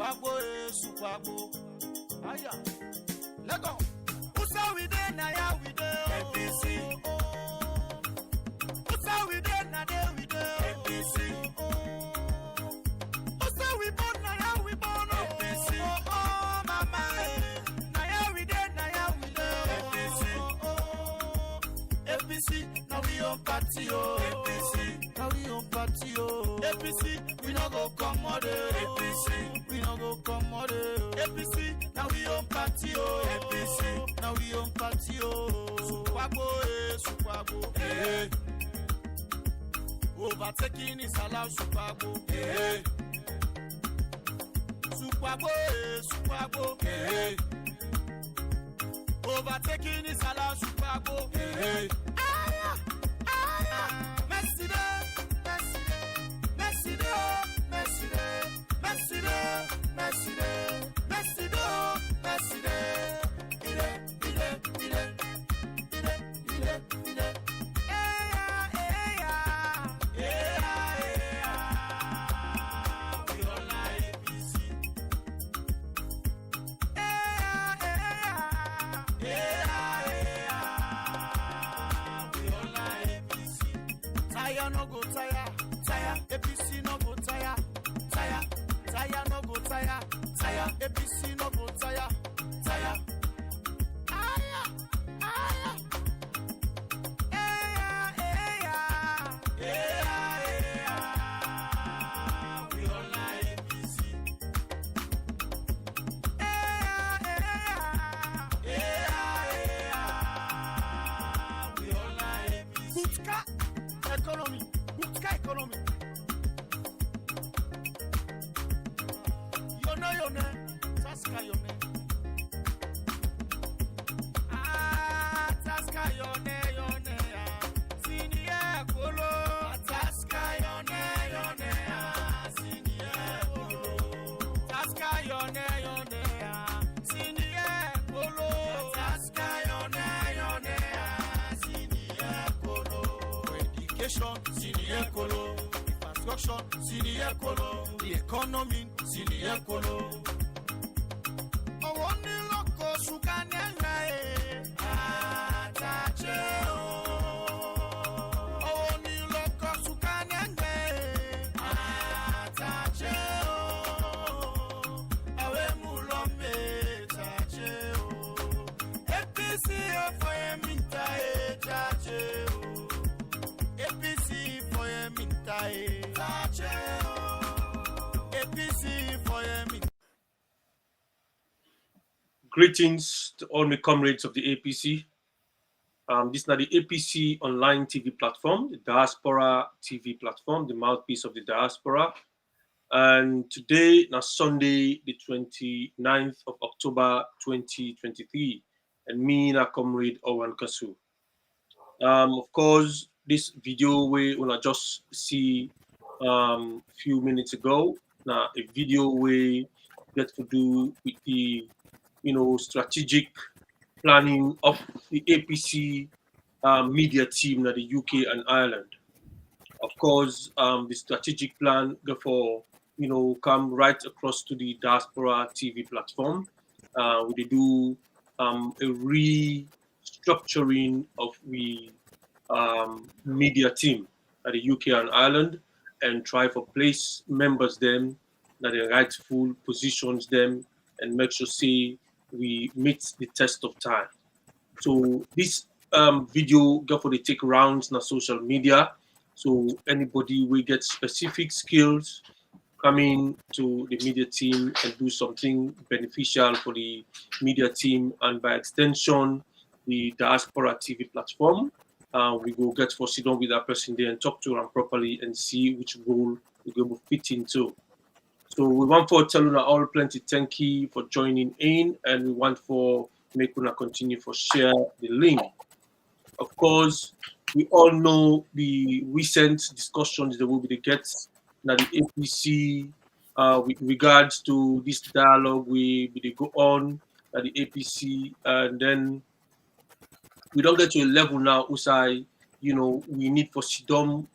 Supagbo. Aya. Let go. Usa we dey na ya we dey. APC. Usa we dey na dey we dey. APC. Usa we born na ya we born. APC. Oh mama. Na ya we dey na ya we dey. APC. APC. Now we on party oh. APC. Now we on party oh. APC. We no go commode. APC. We no go commode. APC. Now we on party oh. APC. Now we on party oh. Supagbo eh. Overtaking is allowed Supagbo eh. Supagbo eh. Overtaking is allowed Supagbo eh. No go tire, APC no go tire, no go tire, APC no go tire. We all like APC. We all like APC. Economy. Yone, Taska Yone. Taska Yone, Senior Kolo. Taska Yone, Senior Kolo. Taska Yone, Senior Kolo. Taska Yone, Senior Kolo. For education, Senior Kolo. Construction, Senior Kolo. The economy, Senior Kolo. Owoni loko sukanenga atache o. Owoni loko sukanenga atache o. Awe mulome tache o. APC for minta tache o. APC for minta tache o. APC for minta. Greetings to all my comrades of the APC. This is now the APC online TV platform, the Diaspora TV platform, the mouthpiece of the diaspora. And today, now Sunday, the 29th of October 2023, and me, na Comrade Owen Kasu. Of course, this video we wanna just see few minutes ago. Now a video we get to do with the strategic planning of the APC media team in the UK and Ireland. Of course, the strategic plan therefore come right across to the Diaspora TV platform. We do a restructuring of the media team at the UK and Ireland and try for place members them that the rightful positions them and make sure say we meet the test of time. So this video therefore they take rounds on social media. So anybody will get specific skills coming to the media team and do something beneficial for the media team and by extension the Diaspora TV platform. We go get for sit down with that person there and talk to them properly and see which role we go fit into. So we want for tell you all plenty thank you for joining in, and we want for make una continue for share the link. Of course, we all know the recent discussions that will be the gets now the APC with regards to this dialogue we go on at the APC, and then we don't get to a level now Usai, we need for sit down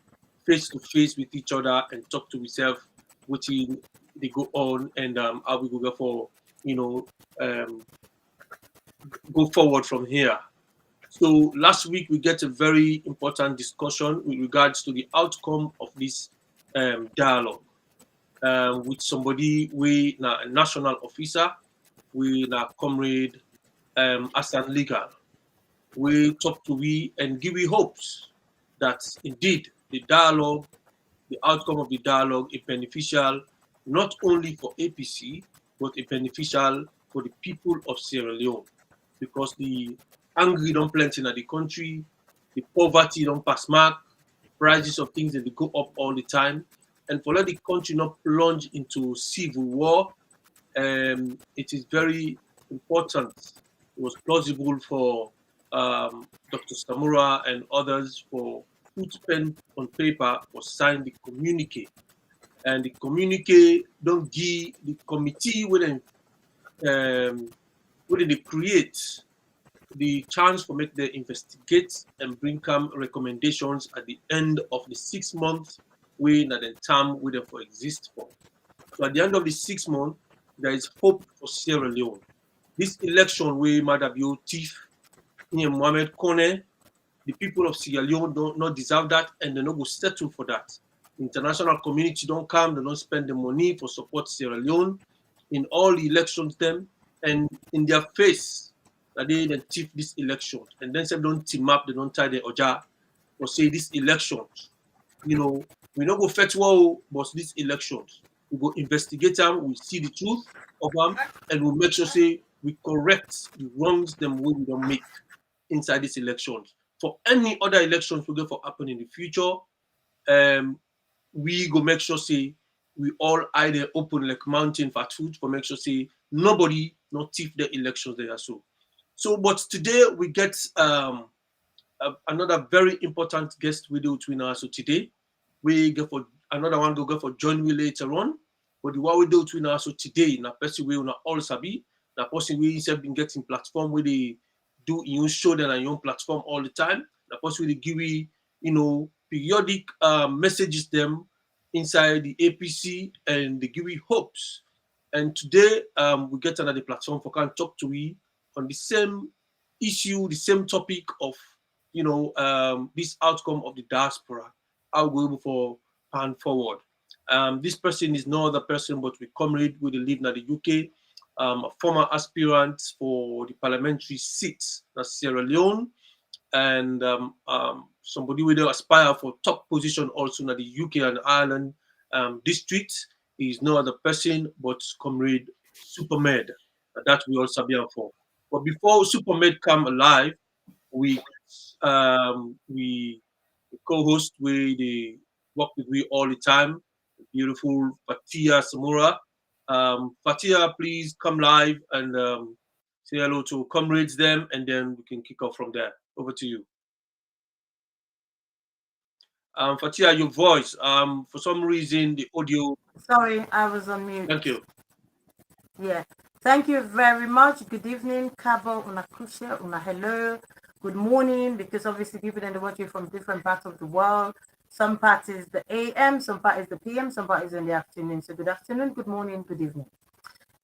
face to face with each other and talk to ourselves, which in they go on, and how we go for, go forward from here. So last week we get a very important discussion with regards to the outcome of this dialogue with somebody, we na a national officer, we na comrade as an legal. We talk to we and give we hopes that indeed the dialogue, the outcome of the dialogue is beneficial not only for APC, but it's beneficial for the people of Sierra Leone, because the angry don't plenty in the country, the poverty don't pass mark, prices of things that they go up all the time, and for let the country not plunge into civil war, it is very important. It was plausible for Dr. Samura and others for put pen on paper or sign the communique. And the communique don't give the committee when they create the chance for make them investigate and bring come recommendations at the end of the 6 months when the term will therefore exist for. So at the end of the 6 months, there is hope for Sierra Leone. This election where Madabio Thief, Mohamed Kone, the people of Sierra Leone don't not deserve that, and they not go settle for that. International community don't come, they don't spend the money for support Sierra Leone in all the elections them, and in their face that they thief this election, and then say don't team up, they don't tie the oja or say this elections, we not go fetch war, but these elections we go investigate them, we see the truth of them, and we'll make sure say we correct the wrongs them we don't make inside these elections. For any other elections we go for happen in the future, we go make sure say we all either open like mountain for truth for make sure say nobody not thief the elections they are so. So, but today we get another very important guest video between us. So today we go for another one go for join me later on. But the one we do between us so today, na person we una all sabi, na person we have been getting platform where they do you show them on your platform all the time. Na person we give we, periodic messages them inside the APC, and they give we hopes. And today we get another platform for can talk to we on the same issue, the same topic of this outcome of the diaspora. How we able for pan forward. This person is no other person but we Comrade with the live in the UK, a former aspirant for the parliamentary seat in Sierra Leone, and somebody will aspire for top position also in the UK and Ireland district. He is no other person but Comrade SUPERMED. That we also be for. But before SUPERMED come alive, we co-host where they work with me all the time. Beautiful Fatia Samura. Fatia, please come live and say hello to comrades them, and then we can kick off from there. Over to you. Fatia, your voice. For some reason the audio. Sorry, I was on mute. Thank you. Yeah. Thank you very much. Good evening, Kabo, una kusha, una hello. Good morning, because obviously people are watching from different parts of the world. Some parts is the AM, some part is the PM, some part is in the afternoon. So good afternoon, good morning, good evening.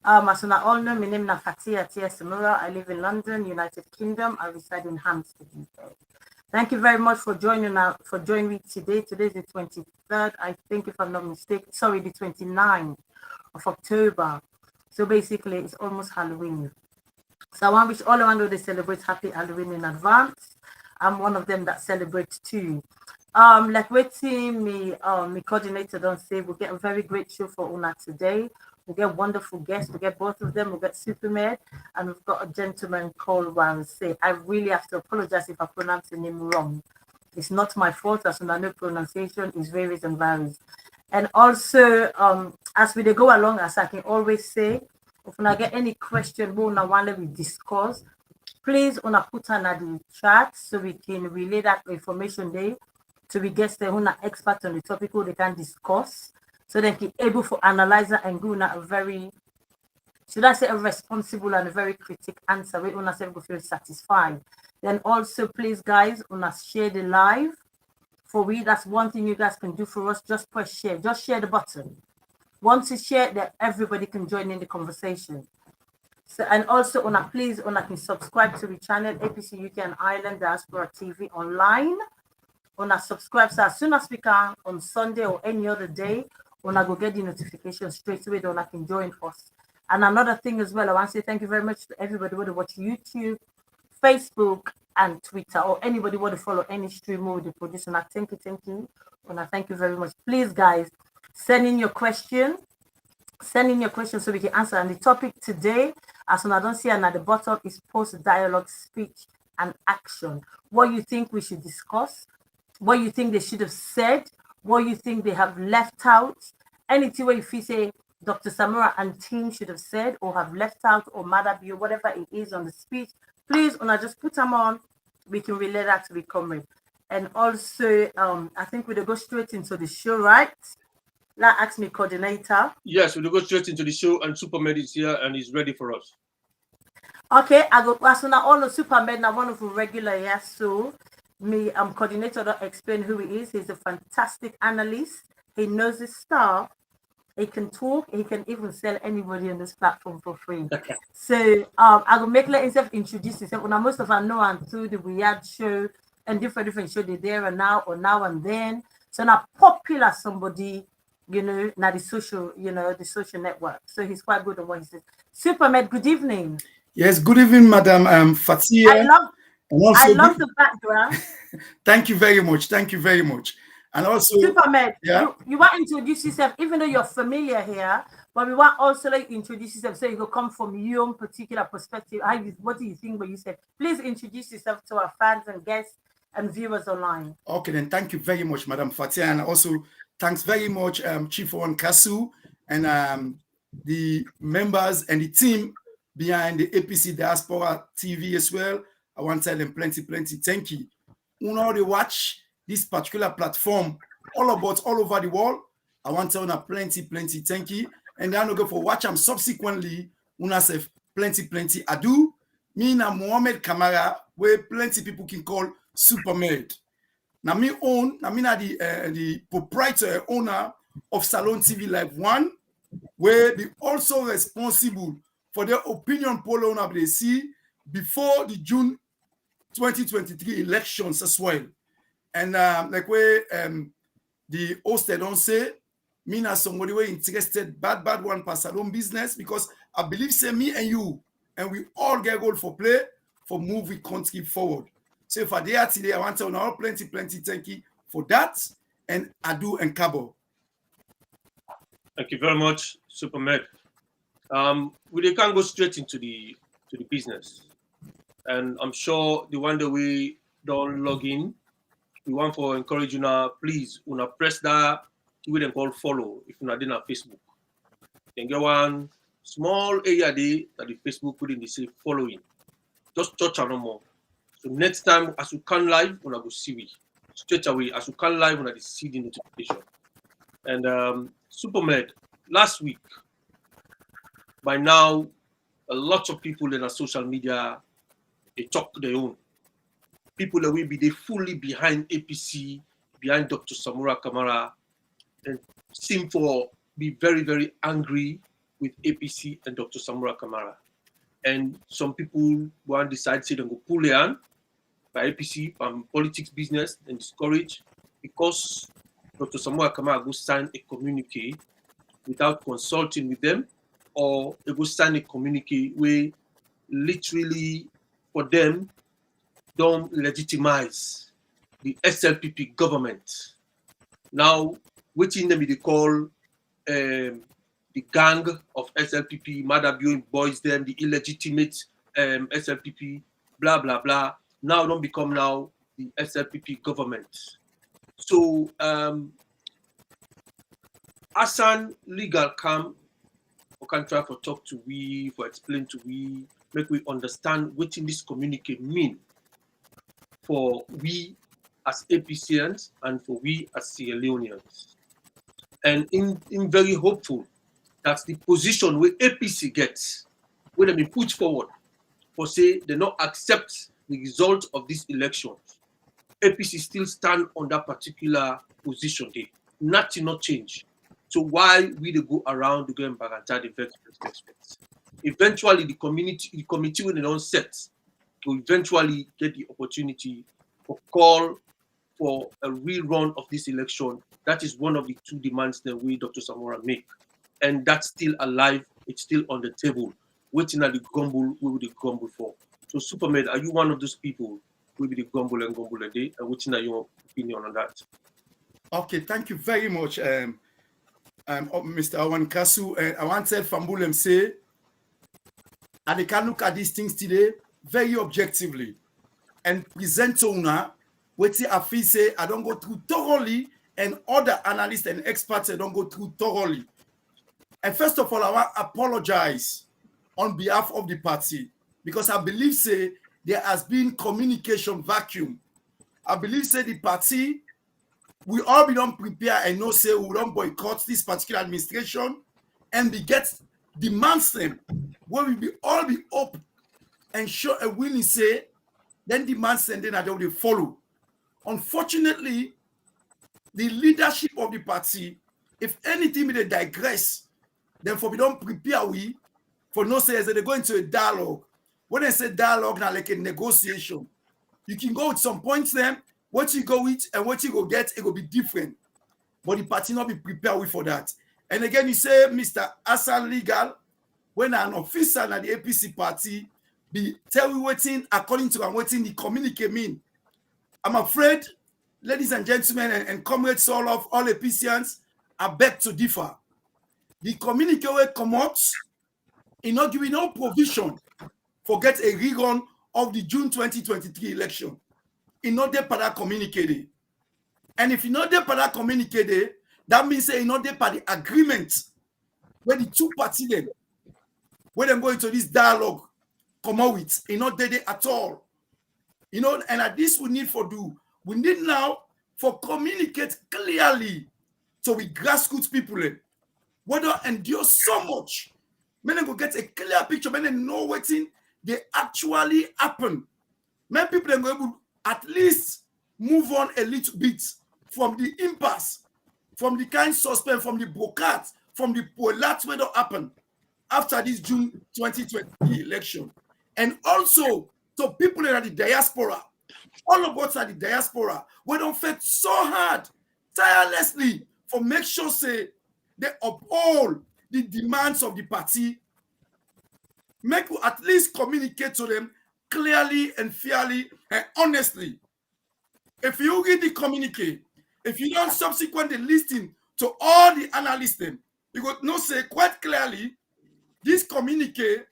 As you all know, my name is Fatia Samura. I live in London, United Kingdom. I reside in Hampstead, UK. Thank you very much for joining me today. Today is the 23rd, I think, if I'm not mistaken. Sorry, the 29th of October. So basically, it's almost Halloween. So I want to wish all around they celebrate happy Halloween in advance. I'm one of them that celebrates too. Like waiting me coordinator don't say we'll get a very great show for Una today. We'll get wonderful guests. We'll get both of them. We'll get SUPERMED, and we've got a gentleman called Warissay. I really have to apologize if I pronounce the name wrong. It's not my fault, as I know pronunciation is varies and varies. And also, as we go along, as I can always say, if I get any question, we discuss, please put on the chat so we can relay that information there to the guests who are experts on the topic who they can discuss, so they can able to analyze it and go on a very, should I say, a responsible and a very critic answer. We una self go feel satisfied. Then also, please, guys, share the live. For we, that's one thing you guys can do for us. Just press share. Just share the button. Once it's shared, that everybody can join in the conversation. So, and also, please, can subscribe to the channel APC UK and Ireland Diaspora TV online. Subscribe, so as soon as we can on Sunday or any other day, go get the notification straight away. Can join us. And another thing as well, I want to say thank you very much to everybody who watch YouTube, Facebook, and Twitter, or anybody want to follow any stream with the producer. Thank you. Thank you very much. Please, guys, send in your question. Send in your questions so we can answer. And the topic today, as I don't see at the bottom, is post-dialogue speech and action. What you think we should discuss, what you think they should have said, what you think they have left out, anything where if you say Dr. Samura and team should have said or have left out or Madabi or whatever it is on the speech, please, just put them on. We can relay that to the Comrade. And also, I think we'll go straight into the show, right? Now ask me, coordinator. Yes, we'll go straight into the show, and SUPERMED is here and is ready for us. Okay, I go as now all the SUPERMED now one of the regular here. So me coordinator don't explain who he is. He's a fantastic analyst. He knows his stuff. He can talk. He can even sell anybody on this platform for free. So I will let himself introduce himself. Now most of us know him through the Weird Show and different shows. They're there and now or now and then. So now popular somebody, now the social, the social network. So he's quite good at what he says. SUPERMED, good evening. Yes, good evening, Madam Fatia. I love the background. Thank you very much. Thank you very much. And also, SUPERMED, yeah? you want to introduce yourself, even though you're familiar here, but we want also like introduce yourself so you will come from your own particular perspective. What do you think when you said? Please introduce yourself to our fans and guests and viewers online. Okay, then thank you very much, Madam Fatia. And also, thanks very much, Chief One Kasu, and the members and the team behind the APC Diaspora TV as well. I want to tell them plenty thank you. They watch this particular platform all over the world. I want to tell them plenty thank you. And then I go for watch them subsequently. Una say plenty ado. Me na Mohamed Kamara, where plenty people can call SUPERMED. Now me the proprietor owner of Salon TV Live 1, where they also responsible for their opinion poll on they see before the June 2023 elections as well. And like where the host don't say, me na somebody were interested bad one per salon business, because I believe say me and you and we all get goal for play for move we country forward. So for there today, I want to know plenty thank you for that, and Adu and Cabo. Thank you very much, SUPERMED. We can go straight into the business, and I'm sure the one that we don't log in, we want to encourage you now. Please, press that we then call follow if you're not in our Facebook. You can get one small area there that the Facebook put in the say following. Just touch no more. So next time as you come live, we're go see we straight away. As you come live, we're see the notification. And SUPERMED, last week, by now, a lot of people in our social media, they talk their own. People that will be they fully behind APC, behind Dr. Samura Kamara, and seem for be very angry with APC and Dr. Samura Kamara. And some people want to decide to go pull their hand by APC from politics business and discourage, because Dr. Samura Kamara go sign a communique without consulting with them, or they go sign a communique where literally for them don't legitimize the SLPP government. Now, waiting them they call the gang of SLPP, Madabi boys them, the illegitimate SLPP, blah blah blah. Now don't become now the SLPP government. So Hassan legal come, we can try for talk to we, for explain to we, make we understand what in this communique mean for we as APCians and for we as Sierra Leoneans. And in very hopeful that's the position where APC gets, where they be put forward for say they not accept the result of this election. APC still stand on that particular position there. Nothing not change. So why we dey go around to go and barata the vex. Eventually, the committee when they don't set will eventually get the opportunity to call for a rerun of this election. That is one of the two demands that we, Dr. Samora, make. And that's still alive. It's still on the table. Waiting at the grumble, we will the grumble for. So, SUPERMED, are you one of those people who will be the grumble a day? And waiting at your opinion on that? Okay, thank you very much, Mr. Awan Kasu. I want to tell Fambulem say, and they can look at these things today very objectively and present to una what I feel say I don't go through thoroughly, and other analysts and experts I don't go through thoroughly. And first of all, I want to apologize on behalf of the party because I believe say there has been communication vacuum. I believe say the party, we all be don't prepare and no say we don't boycott this particular administration, and we get demands them where we be all be up and show a willing say, then demands them then they will follow. Unfortunately, the leadership of the party, if anything they digress, then for we don't prepare we for no say as they go into a dialogue. When they say dialogue now like a negotiation, you can go with some points then, what you go with and what you go get, it will be different. But the party not be prepared with for that. And again, you say, Mr. Hassan Legal, when an officer at the APC party be tell you waiting according to waiting the communique mean. I'm afraid, ladies and gentlemen, and comrades all of all APCians, I beg to differ. The communique will come out in not giving no provision for get a rerun of the June 2023 election. In not there para communique. And if you not there para communique, that means say not there para the agreement where the two parties then when they go into this dialogue come out with, not there at all. You know, and at this we need we need now for communicate clearly so we grassroots people whether endure so much. Many go get a clear picture, many know what they actually happen. Many people then go able at least move on a little bit from the impasse, from the kind suspect, from the broadcast, from the polite where that happen after this June 2020 election. And also to people in the diaspora, all of us at the diaspora, we don't fight so hard, tirelessly, for make sure say they uphold the demands of the party, make at least communicate to them clearly and fairly and honestly. If you read the communique, if you don't subsequently listen to all the analysts, them, you got no say quite clearly, this communique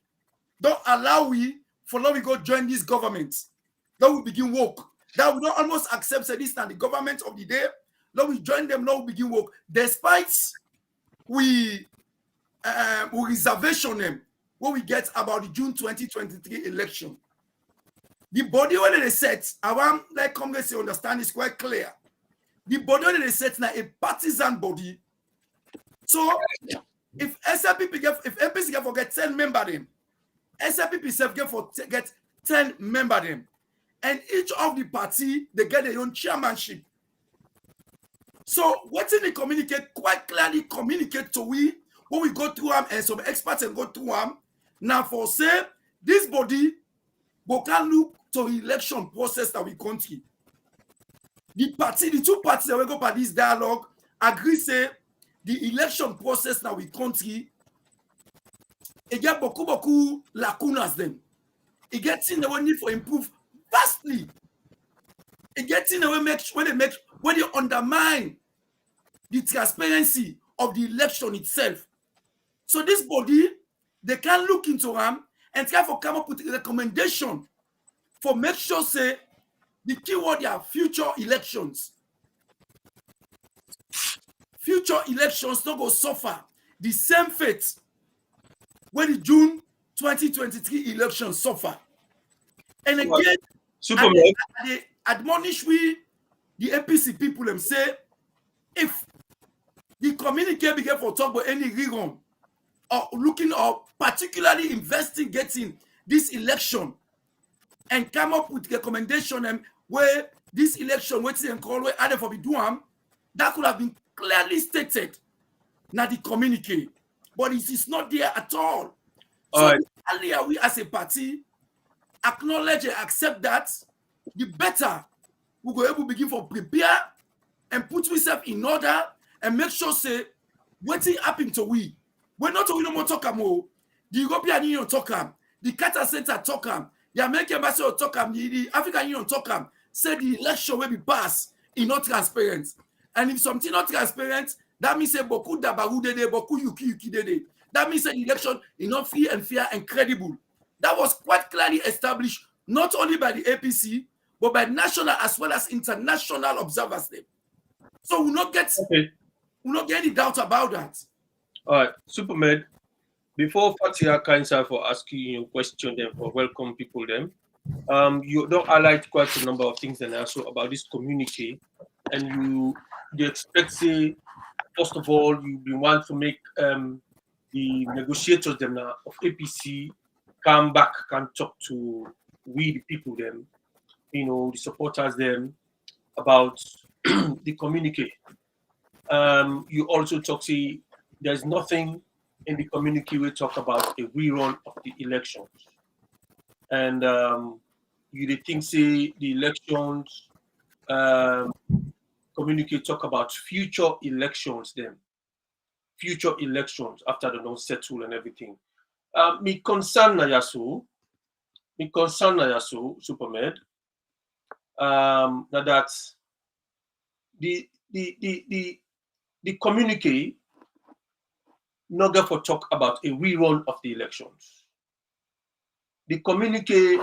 don't allow we for now we go join this government. Now we begin work. That we don't almost accept this and the government of the day. Now we join them, now we begin work. Despite we reservation them what we get about the June 2023 election. The body when they set, I want like Congress to understand is quite clear. The body when they set now a partisan body. So if SLPP if APC get forget 10 member them, SLPP self get 10 member them, and each of the party they get their own chairmanship. So what in the communicate quite clearly communicate to we when we go through them and some experts and go through them. Now for say this body we can look to election process that we country. The two parties that we go by this dialogue agree say the election process that we country it get beaucoup lacunas them. It gets in the way need for improve vastly. It gets in the way when they undermine the transparency of the election itself. So this body, they can look into them and try to come up with a recommendation for make sure say the keyword are future elections. Future elections don't go suffer the same fate when the June 2023 elections suffer. And again, they admonish we, the APC people, them say, if the communique begin for talk about any rerun or looking or particularly investigating this election and come up with recommendation where this election, what they call where other for be doing, that could have been clearly stated Now the communique, but it is not there at all. All So right. the earlier we as a party acknowledge and accept that, the better we go able to begin for prepare and put ourselves in order and make sure say what's happen to we. We're not only no more talk more. The European Union talk the Qatar Center talk the American Embassy talk the African Union talk say the election will be passed in not transparent. And if something not transparent, that means say beaucoup dabaru dede, beaucoup yuki dede. That means the election is not free and fair and credible. That was quite clearly established not only by the APC but by national as well as international observers. So we'll not get any doubt about that. All right, SUPERMED. Before Fatia Kainsa for asking you a question, then for welcome people, then you don't highlight quite a number of things, and also about this communique, and you expect say first of all you want to make the negotiators them now of APC come back, can talk to we the people them, the supporters them about the communique. You also talk say there's nothing in the communique we talk about a rerun of the elections, and you think say the elections communique talk about future elections after the non settle and everything. Me concern na yaso SUPERMED that the communique not get for talk about a rerun of the elections. The communique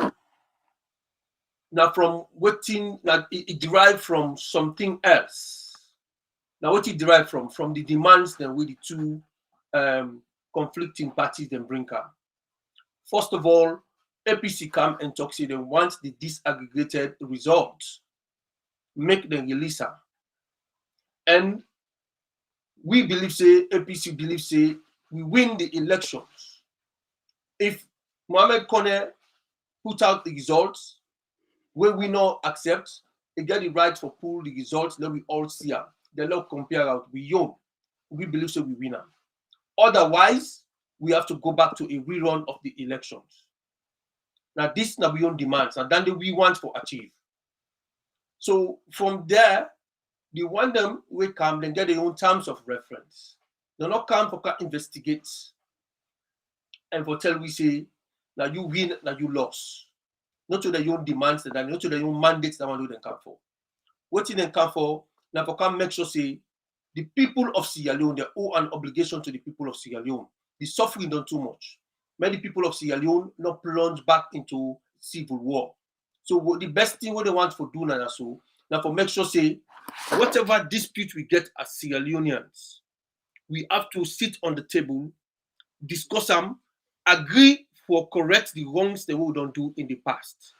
now from waiting that it derived from something else. Now what it derived from the demands then with the two conflicting parties then bring up. First of all, APC come and talk say they want the disaggregated results, make them release them. And we believe say, APC believes say, we win the elections. If Mohamed Kone put out the results, when we not accept, they get the right for pull the results, then we all see them. They not compare out, we young. We believe so we win them. Otherwise, we have to go back to a rerun of the elections. Now this now we own demands, and then we want to achieve. So from there, they want them we come, then get their own terms of reference. They're not come for investigate and for tell we say now you win, now you lost. Not to their own demands, not to their own mandates that one do them come for. What in them come for? Now for come make sure say the people of Sierra Leone, they owe an obligation to the people of Sierra Leone. The suffering done too much. Many people of Sierra Leone not plunge back into civil war. So what the best thing what they want for do now so now for make sure say whatever dispute we get as Sierra Leoneans, we have to sit on the table, discuss them, agree for correct the wrongs that we don't do in the past.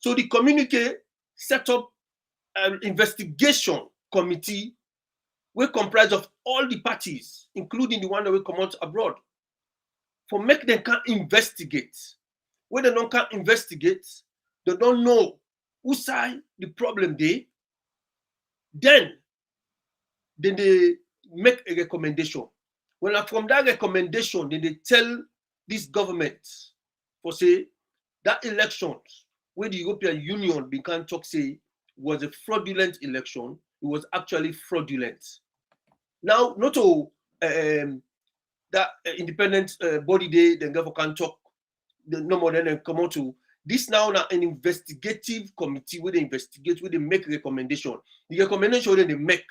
So the communique set up an investigation committee we comprise of all the parties, including the one that will come out abroad, for make them can investigate. When they don't can investigate, they don't know who side the problem they. Then they make a recommendation. Well, from that recommendation, then they tell this government for say that elections where the European Union began talk say was a fraudulent election, it was actually fraudulent. Now, not all that independent body they then go can talk no more than come out to this now an investigative committee where they investigate, where they make recommendation. The recommendation they make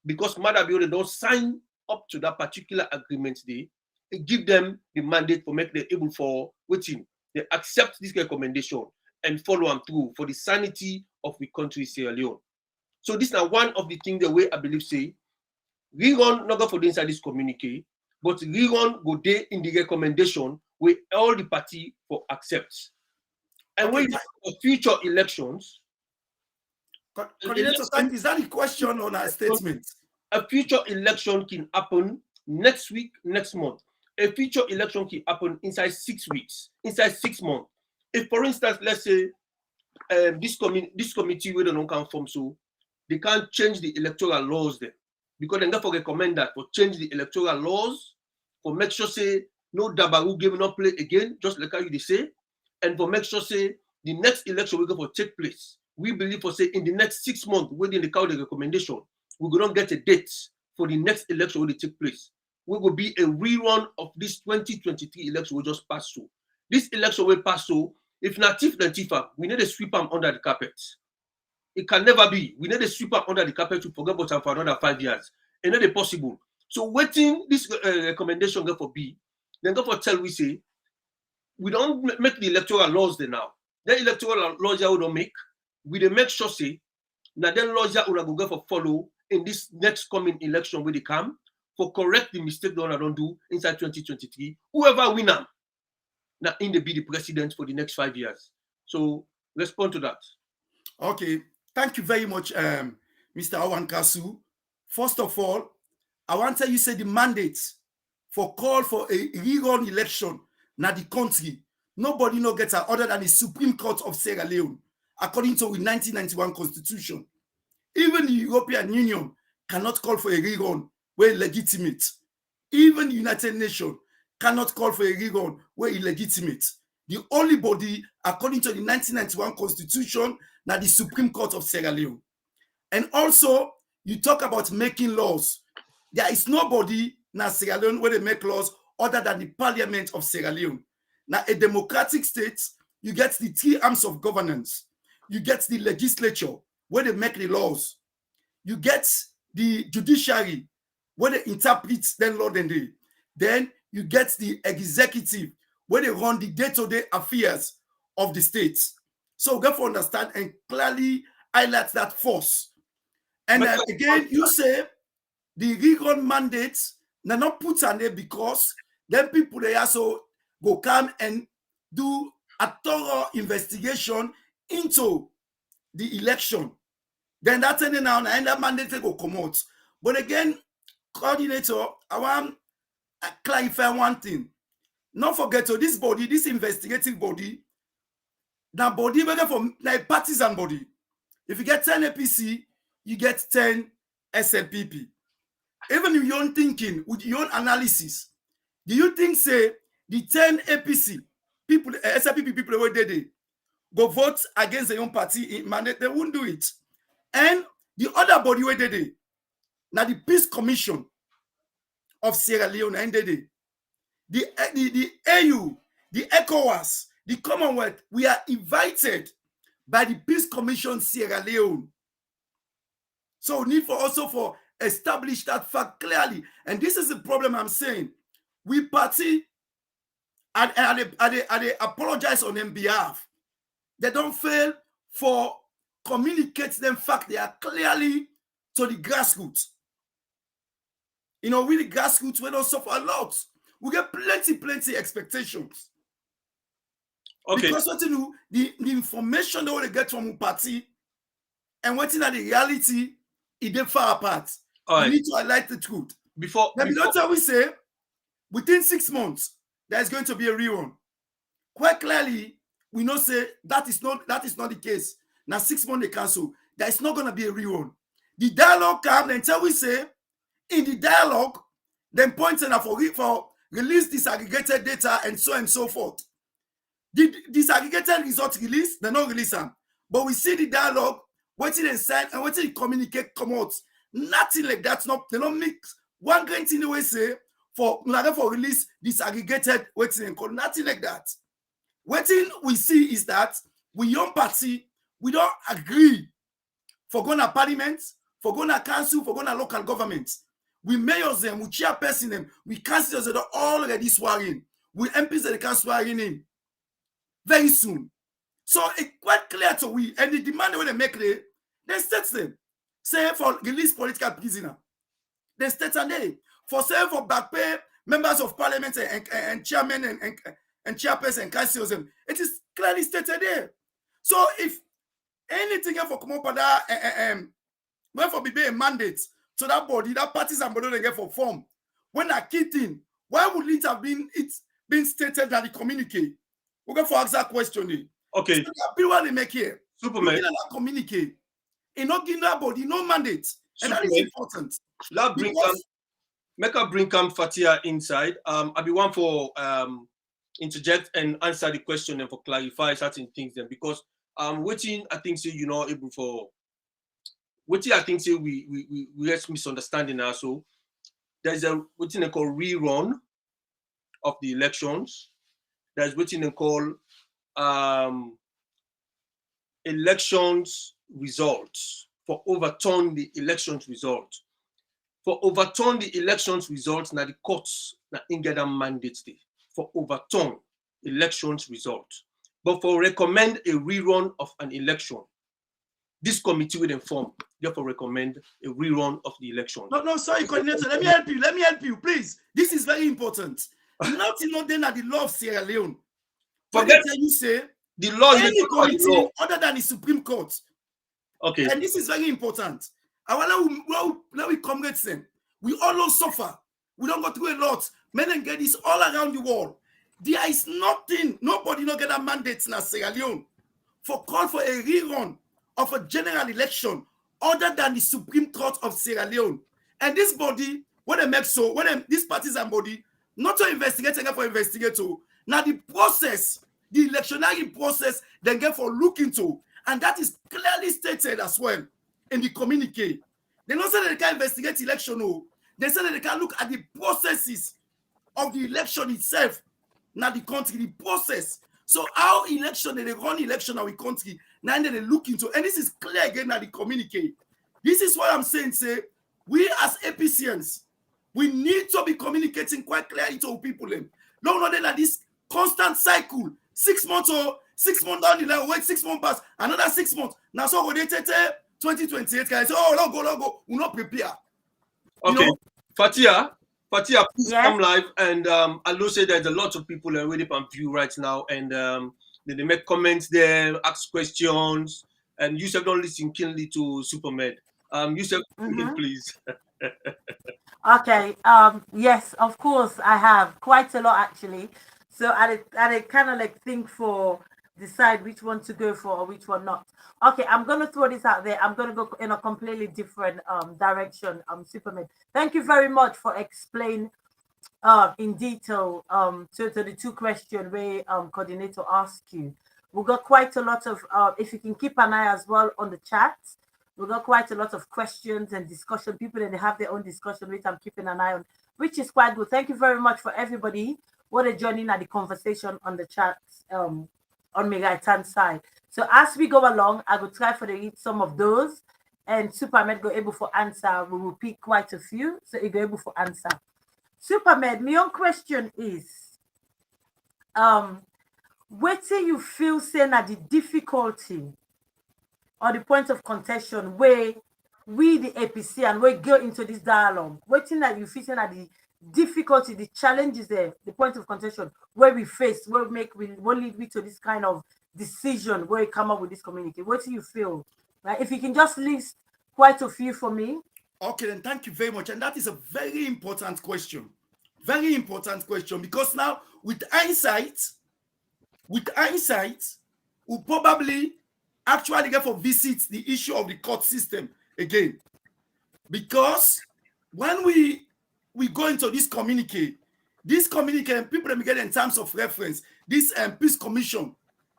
because Madabio they don't sign up to that particular agreement they give them the mandate for make them able for waiting. They accept this recommendation and follow them through for the sanity of the country Sierra Leone. So this is now one of the things the way I believe say rerun not go for the inside this communique, but rerun go there in the recommendation where all the party for accept. And when for future elections, is that a question or a statement? A future election can happen next week, next month. A future election can happen inside 6 weeks, inside 6 months. If, for instance, let's say this committee where they don't come from, so they can't change the electoral laws there. because they therefore recommend that for change the electoral laws, for make sure say no Dabaru game not play again, just like how you say, and for make sure say the next election will go for take place. We believe for say in the next 6 months, within the count the recommendation, we will not get a date for the next election will take place. We will be a rerun of this 2023 election we just pass through. This election will pass through. If Natif Natifa, we need to sweep them under the carpet. It can never be. We need to sweep them under the carpet to forget about them for another 5 years. It's not possible. So waiting this recommendation go for B, then go for tell we say, we don't make the electoral laws there now. The electoral laws we don't make, we dey make sure say, now then laws that we go for follow in this next coming election where they come, for correct the mistake that don't do inside 2023. Whoever win them, now in the be the president for the next 5 years. So respond to that. Okay, thank you very much, Mr. Awan Kasu. First of all, I want to tell you say the mandate for call for a rerun election now the country, nobody no gets other than the Supreme Court of Sierra Leone, according to the 1991 Constitution. Even the European Union cannot call for a rerun where illegitimate. Even the United Nations cannot call for a rerun where illegitimate. The only body, according to the 1991 Constitution, now the Supreme Court of Sierra Leone. And also, you talk about making laws. There is nobody now Sierra Leone where they make laws other than the Parliament of Sierra Leone. Now, a democratic state, you get the 3 arms of governance. You get the legislature where they make the laws. You get the judiciary where they interpret the law and day. Then you get the executive where they run the day-to-day affairs of the states. So therefore understand and clearly highlight that force. And again, you say the rerun mandates now not put on there because then people they also go come and do a thorough investigation into the election. Then that's ending now and that mandate go come out. But again, coordinator, I want to clarify one thing. Not forget to this body, this investigative body, now body from now a partisan body. If you get 10 APC, you get 10 SLPP. Even if you're thinking with your own analysis, do you think say the 10 APC people, SLPP people who did go vote against their own party in mandate? They won't do it. And the other body where did it? Now the Peace Commission of Sierra Leone and the AU, the ECOWAS, the Commonwealth, we are invited by the Peace Commission Sierra Leone. So we need for also for establish that fact clearly. And this is the problem I'm saying. We party and they apologize on their behalf. They don't fail for communicate them fact. They are clearly to the grassroots. You know, we the grassroots, we don't suffer a lot. We get plenty expectations. Okay. Because what you know, the information that we get from party and what's in the reality, it is far apart. We need to highlight the truth. Before we say, within 6 months, there's going to be a rerun. Quite clearly, we know say that is not the case. Now 6 months they cancel. There is not going to be a rerun. The dialogue comes until we say, in the dialogue, then points out for release disaggregated data and so forth. The disaggregated results release, they not release them. But we see the dialogue, waiting and sign and waiting to communicate come out. Nothing like that. They don't mix one grain in the way say for release disaggregated waiting and call. Nothing like that. Waiting we see is that we young party, we don't agree for going to parliament, for going to council, for going to local governments. We mayors them, we chairperson them, we councillors that are already swearing. We MPs that they can swearing in very soon. So it's quite clear to we, and the demand when they make it, they state them. Say for release political prisoner. They state and they for say for back pay members of parliament and chairmen and chairperson and councillors them. It is clearly stated there. So if anything else for come up with that when for be a mandate to that body, that parties and body they get for form. When a key thing, why would it have been stated that the communique? We go for exact questioning. Okay. So the people they make here. SUPERMED. Communique. It not give that body no mandate. And that is important. Make a bring Fatia inside. I'll be one for interject and answer the question and for clarify certain things then, because waiting, I think say able for waiting, I think say we have misunderstanding now. So there's a what they call rerun of the elections. There's what they call elections results, for overturn the elections results. For overturn the elections results, now the courts na get a mandate for overturn elections results. But for recommend a rerun of an election, this committee will inform, therefore recommend a rerun of the election. No, sorry, coordinator. Let me help you, please. This is very important. Nothing not then at the law of Sierra Leone. Forget you say the law. Any committee other than the Supreme Court. Okay. And this is very important. Now we Comrade them. We all suffer. We don't go through a lot. Men and get this all around the world. There is nothing, nobody not get a mandate in Sierra Leone for call for a rerun of a general election other than the Supreme Court of Sierra Leone. And this body, when they make so, these parties and body, not to investigate, and for investigate. Now the process, the electionary process, they get for look into, and that is clearly stated as well in the communique. They don't say that they can investigate election. No. They say that they can look at the processes of the election itself. Now the country, the process. So how election, they run election in our country, now they look into, and this is clear again at the communique. This is what I'm saying, say, we as APCNs, we need to be communicating quite clearly to people. No, not that this constant cycle, 6 months down the line, wait 6 months pass, another 6 months. Now so we 2028 guys say, oh, go, we're not prepared. Okay, Fatia, please come live. And I know say there's a lot of people already on view right now, and they make comments there, ask questions, and Yusuf don't listen keenly to SUPERMED. Yusuf, please. Okay. Yes, of course I have quite a lot actually. So I kind of like think for decide which one to go for or which one not. Okay, I'm gonna throw this out there. I'm gonna go in a completely different direction. SUPERMED. Thank you very much for explaining in detail to the two questions where coordinator asked you. We got quite a lot of if you can keep an eye as well on the chat. We got quite a lot of questions and discussion. People that they have their own discussion, which I'm keeping an eye on, which is quite good. Thank you very much for everybody what are joining at the conversation on the chat on my right hand side. So as we go along, I will try for to read some of those, and SUPERMED go able for answer. We will pick quite a few, so you go able for answer. SUPERMED, my own question is, what do you feel saying at the difficulty or the point of contention where we the APC and we go into this dialogue? What thing that you feel saying at the difficulty, the challenges there, the point of contention where we face, where will lead me to this kind of decision where you come up with this communique? What do you feel? Right? If you can just list quite a few for me. Okay, then thank you very much. And that is a very important question. Very important question, because now with hindsight, we'll probably actually get for visit the issue of the court system again. Because when we go into this communique, people that get in terms of reference, this peace commission,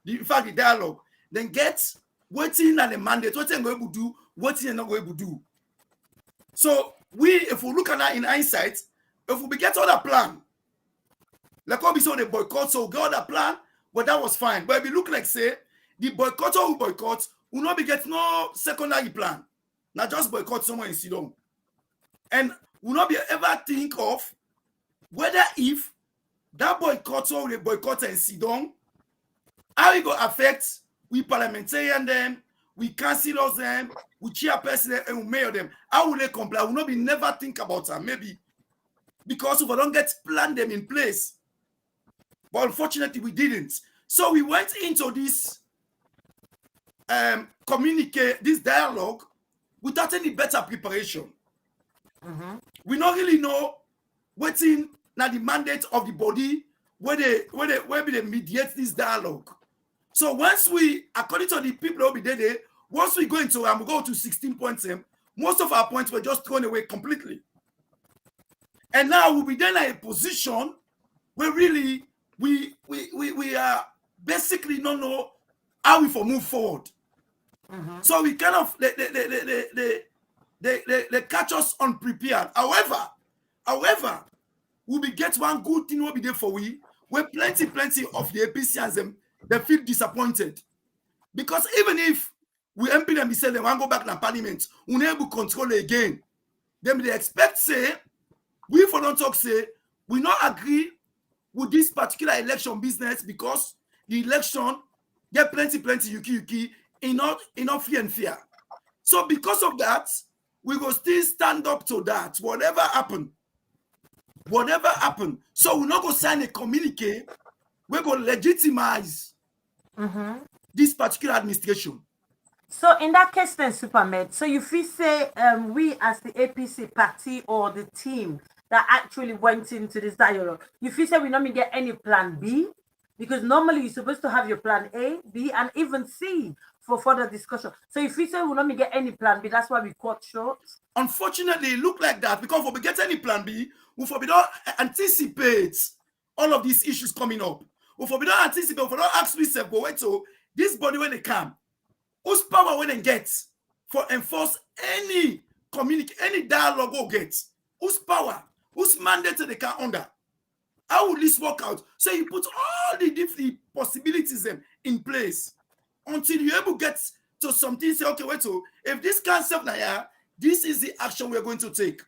in fact, the dialogue, then get waiting and a mandate, what they're going to do, what they're not going to do. So if we look at that in hindsight, if we get other plan, like what we saw the boycott, so we got other plan, but that was fine. But if we look like, say, the boycotter who boycott will not be get no secondary plan. Now just boycott someone in Sidon. And will not be ever think of whether if that boycott or the boycott in Sidon, how it will affect we parliamentarian them, we councillors them, we chairperson and we mayor them. How will they comply? Will not be never think about that, maybe. Because if we don't get plan them in place. But unfortunately, we didn't. So we went into this communicate, this dialogue, without any better preparation. We don't really know what's in now the mandate of the body where they mediate this dialogue. So once we, according to the people who be there, once we go into we go to 16 points, most of our points were just thrown away completely. And now we'll be then in a position where really we are basically don't know how we for move forward. So we kind of they catch us unprepared. However, we will get one good thing will be there for we where plenty of the APCs they feel disappointed. Because even if we MP them say they want to go back to parliament, we never control it again. Then they expect say we for don't talk say we not agree with this particular election business because the election get plenty yuki enough fear and fear. So because of that, we will still stand up to that. Whatever happen. So we not go sign a communique. We go legitimize this particular administration. So in that case, then SUPERMED. So you feel say we as the APC party or the team that actually went into this dialogue, you feel say we not get any plan B? Because normally you're supposed to have your plan A, B, and even C for further discussion. So if we say we not get any plan B, that's why we cut short. Unfortunately, it look like that because if we get any plan B, we don't anticipate all of these issues coming up. If we don't anticipate, if we don't ask ourselves, but wait, so this body when they come, whose power when they get for enforce any communique, any dialogue or get, whose power, whose mandate they can under. How will this work out? So you put all the different possibilities in place until you able to get to something. Say, okay, wait. So if this can't serve now, this is the action we're going to take.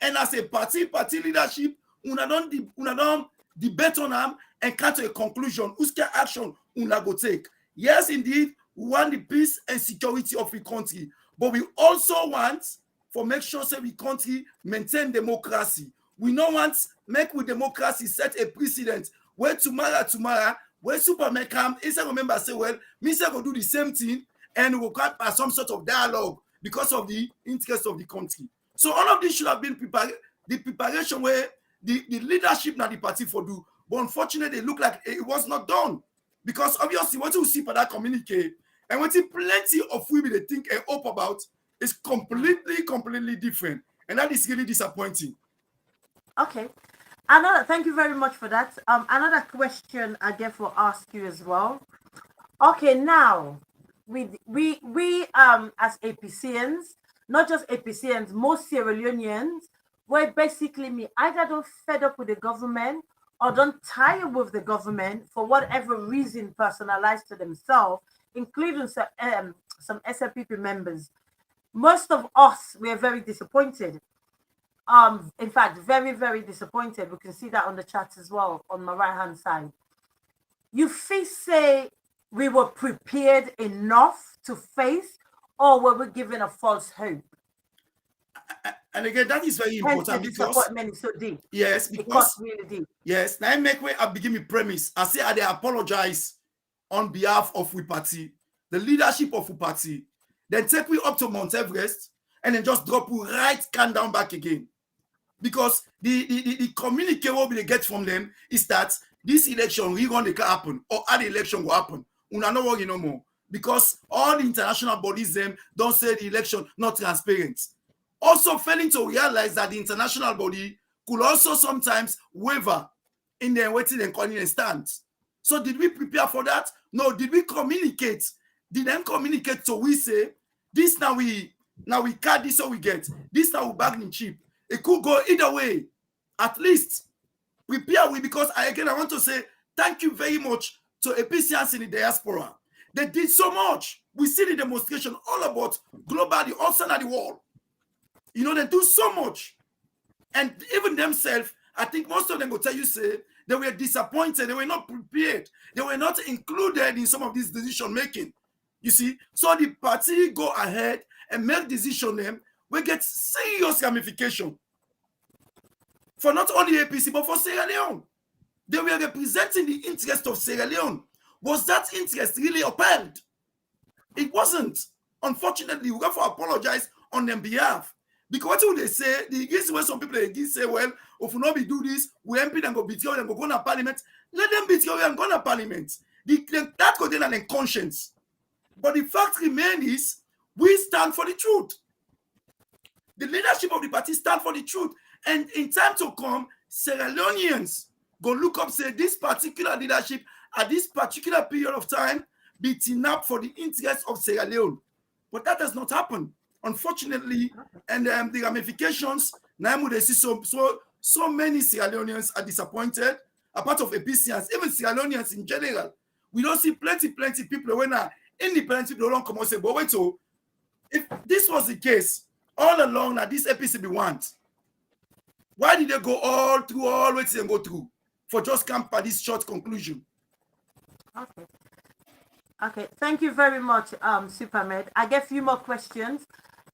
And as a party leadership, una don't debate on them and come to a conclusion. Whose action una go take? Yes, indeed, we want the peace and security of the country, but we also want for make sure that we country maintain democracy. We don't want make with democracy set a precedent where tomorrow, where SUPERMED come, instead of members say, well, Mr. go do the same thing and we'll come at some sort of dialogue because of the interest of the country. So all of this should have been prepared, the preparation where the leadership now the party for do. But unfortunately, it looked like it was not done. Because obviously what you see for that communique and what plenty of women they think and hope about is completely different. And that is really disappointing. Okay. Thank you very much for that. Another question I therefore ask you as well. Okay, now we as APCNs, not just APCNs, most Sierra Leoneans, where basically me either don't fed up with the government or don't tire with the government for whatever reason personalized to themselves, including some SLPP members. Most of us were very disappointed. In fact, very, very disappointed. We can see that on the chat as well, on my right-hand side. You say we were prepared enough to face, or were we given a false hope? And again, that is very important because disappointment is so deep. Yes, because really deep. Yes, now I make way I begin my premise. I say I apologize on behalf of we party, the leadership of we party. Then take we up to Mount Everest and then just drop we right can down back again. Because the communique what we get from them is that this election we going to happen or other election will happen. Una no worry no more. Because all the international bodies them don't say the election not transparent. Also failing to realize that the international body could also sometimes waver in their waiting and calling a stance. So did we prepare for that? No. Did we communicate? Did them communicate so we say this now we cut this so we get this now we bargain cheap. It could go either way. At least prepare we because I want to say thank you very much to APCNs in the diaspora. They did so much. We see the demonstration all about globally, also at the world. You know, they do so much. And even themselves, I think most of them will tell you, say, they were disappointed. They were not prepared. They were not included in some of this decision making. You see? So the party go ahead and make decision them will get serious ramification. For not only APC, but for Sierra Leone. They were representing the interest of Sierra Leone. Was that interest really upheld? It wasn't. Unfortunately, we have to apologize on their behalf. Because what would they say? The reason why some people they say, well, if we not be do this, we MP them go beat you and go to parliament. Let them beat you and go to parliament. That go then an conscience. But the fact remains is we stand for the truth. The leadership of the party stand for the truth. And in time to come, Sierra Leoneans go look up, say this particular leadership at this particular period of time beating up for the interests of Sierra Leone. But that does not happen, unfortunately. And the ramifications, now they see so many Sierra Leoneans are disappointed, a part of APCians, even Sierra Leoneans in general. We don't see plenty people when are independent people don't come and say, but wait, so if this was the case all along that this APC be want, why did they go all the way and go through for just come by this short conclusion? Okay, thank you very much, SUPERMED. I get a few more questions,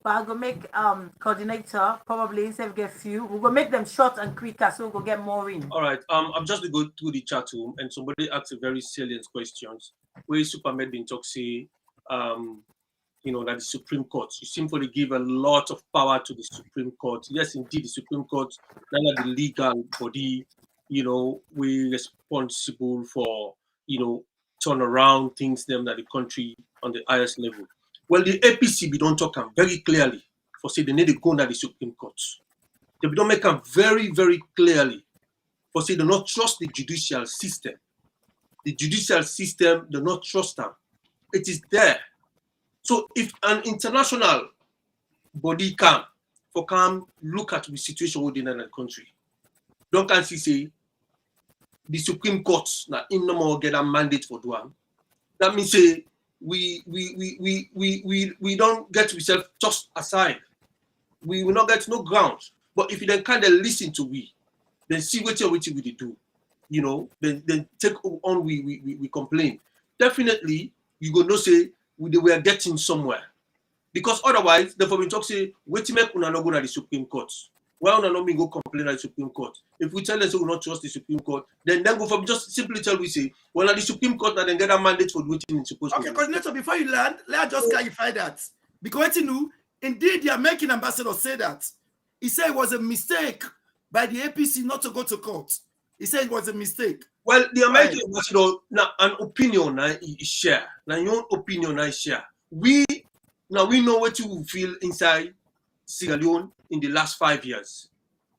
but I'll go make coordinator probably instead of get few. We'll go make them short and quicker so we'll get more in. All right. I'm just going to go through the chat room and somebody asked a very salient questions. Where SUPERMED been talk say, that the Supreme Court, you simply give a lot of power to the Supreme Court. Yes, indeed, the Supreme Court, now the legal body, we're responsible for, turn around things them that the country on the highest level. Well, the APC, we don't talk very clearly for say they need to go to the Supreme Court. They don't make them very, very clearly for say they not trust the judicial system. The judicial system, they not trust them. It is there. So if an international body come look at the situation within the country, don't can see say the Supreme Court now in no more get a mandate for doing. That means say we don't get ourselves tossed aside. We will not get no ground. But if you then kind of listen to we, then see what we do, then take on we complain. Definitely you go no say we were getting somewhere. Because otherwise, the foreign talk say, wait till make una no go to the Supreme Court. Why una no go complain at the Supreme Court? If we tell them so we not trust the Supreme Court, then go from just simply tell we say, well, at the Supreme Court, and then get a mandate for doing it's supposed to. Okay, coordinator, before you land, let's just clarify that. Because indeed, the American ambassador said that. He said it was a mistake by the APC not to go to court. He said it was a mistake. Well, the American ambassador, now an opinion is share. Now your own opinion is share. We know what you feel inside Sierra Leone in the last 5 years.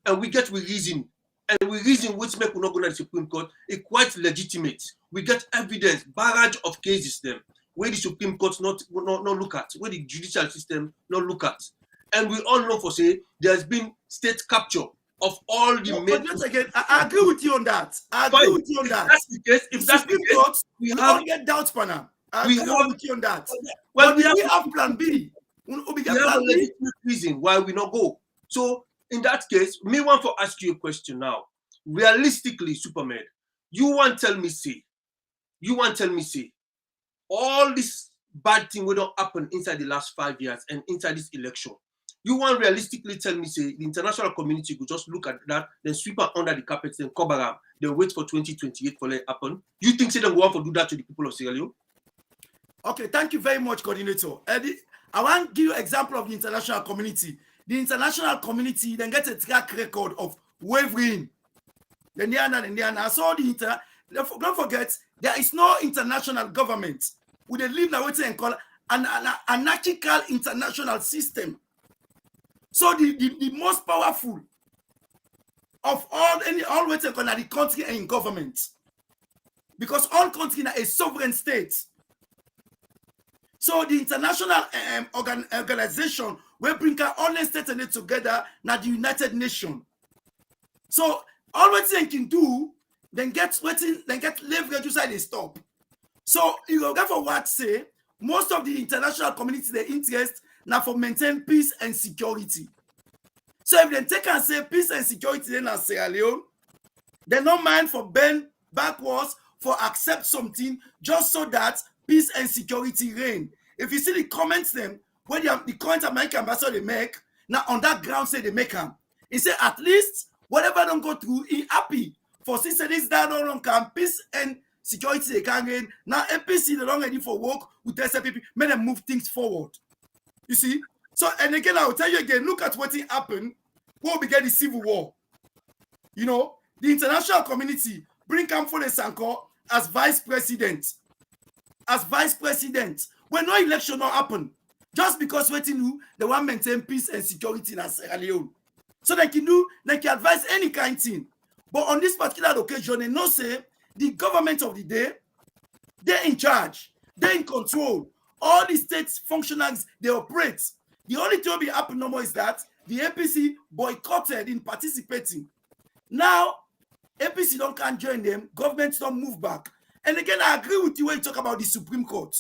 And we reason. And we reason which make we not go to the Supreme Court is quite legitimate. We get evidence, barrage of cases them, where the Supreme Court not look at, where the judicial system not look at. And we all know for say there's been state capture of all the again, I agree with you on that. I agree with you on that. If that's the case, we don't get doubts for now. I agree with you on that. Well, we have plan B. We have a legitimate reason why we not go. So in that case, me want to ask you a question now. Realistically, SUPERMED, you want tell me say, all this bad thing will not happen inside the last 5 years and inside this election. You want realistically tell me say the international community could just look at that, then sweep it under the carpet, then cover up, then wait for 2028 for it to happen. You think say they go on to do that to the people of Sierra Leone? Okay, thank you very much, coordinator. Eddie, I want to give you an example of the international community. The international community then gets a track record of wavering. I saw don't forget, there is no international government. We live now what they call an anarchical international system. So the most powerful of all what they call the country and government. Because all countries are a sovereign state. So the international organization will bring all the states together now the United Nations. So all what they can do, then get leverage inside the stop. So you go for what say most of the international community their interest now for maintain peace and security. So if they take and say peace and security in Sierra Leone, they don't mind for bend backwards for accept something just so that peace and security reign. If you see the comments them, when the current American ambassador they make, now on that ground say they make them. He say at least whatever don't go through, he happy. For since this that don't come, peace and security they can reign. Now APC they don't ready for work with SPP, make them move things forward. You see? So and again I will tell you again, look at what happened when we get the civil war. The international community bring Kamfole Sanko as vice president. When no election not happen, just because waiting you, they want maintain peace and security in Sierra Leone. So they can advise any kind of thing. But on this particular occasion, they know say the government of the day, they're in charge, they're in control. All the state functionaries, they operate. The only thing will be happen no more is that the APC boycotted in participating. Now, APC can't join them, governments don't move back. And again, I agree with you when you talk about the Supreme Court.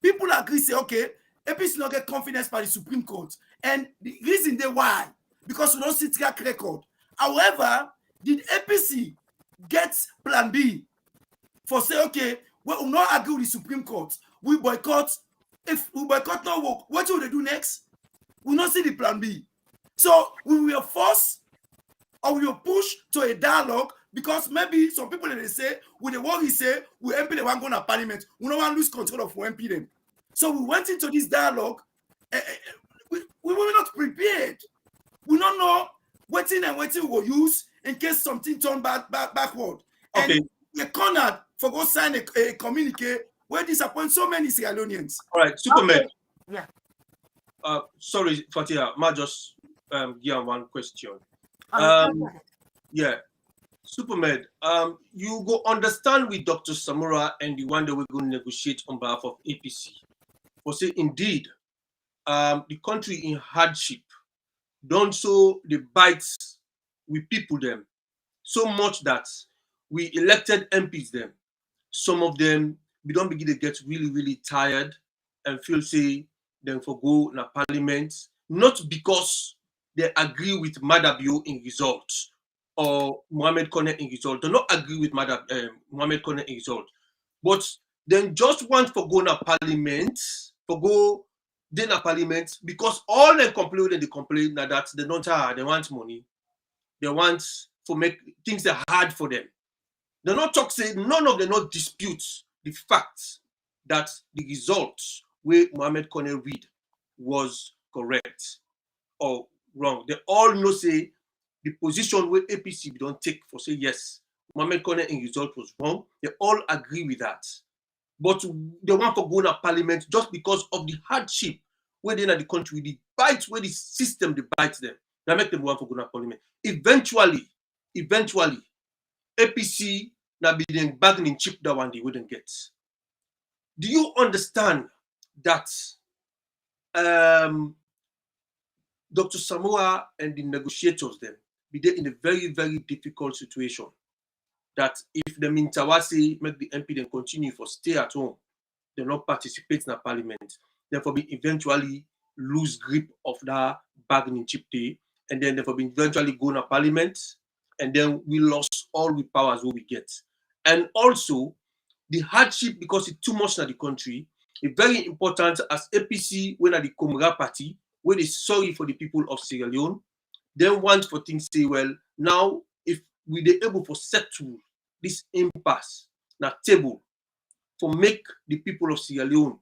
People agree, say, okay, APC not get confidence by the Supreme Court. And the reason they why, because we don't see track record. However, did APC get plan B for say, okay, we will not agree with the Supreme Court. We boycott. If we boycott no work, what will they do next? We will not see the plan B. So we will force or we will push to a dialogue, because maybe some people they say, with the worry say, we MP they want to go to parliament. We don't want to lose control of MP them. So we went into this dialogue. We were not prepared. We don't know what we will use in case something turned backward. Okay. And we're cornered for go sign a communique where disappoint so many Sierra Leoneans. All right, SUPERMED. Okay. Yeah. Sorry, Fatia, I just give one question. Yeah, SUPERMED, you go understand with Dr. Samura and the one that we're going to negotiate on behalf of APC. For say, indeed, the country in hardship, don't so the bites we people them so much that we elected MPs them. Some of them, we don't begin to get really, really tired and feel say them for go in a parliament, not because they agree with Madabio in results or Mohamed Kone in result. They not agree with Mohamed Kone in result, but then just want for go na parliament, for go then a parliament, because all they complain now that they don't have, they want money, they want for make things that are hard for them. They're not talk say none of them not dispute the fact that the results where Mohamed Kone read was correct or wrong. They all know say the position where APC don't take for say yes, Mohamed Kone in result was wrong. They all agree with that. But they want to go to parliament just because of the hardship where they're in the country, the bites where the system they bite them. That make them want to go to parliament. Eventually, APC now be then bargaining chip that one they wouldn't get. Do you understand that Dr. Samoa and the negotiators then be there in a very, very difficult situation? That if the Mintawasi make the MP then continue for stay at home, they not participate in the parliament, therefore be eventually lose grip of that bargaining chip day, and then therefore be eventually go to parliament, and then we lost all the powers what we get. And also the hardship, because it's too much in the country, it's very important as APC when at the Kamara party, where they sorry for the people of Sierra Leone, they want for things to say, well, now if we are able to settle this impasse na table for make the people of Sierra Leone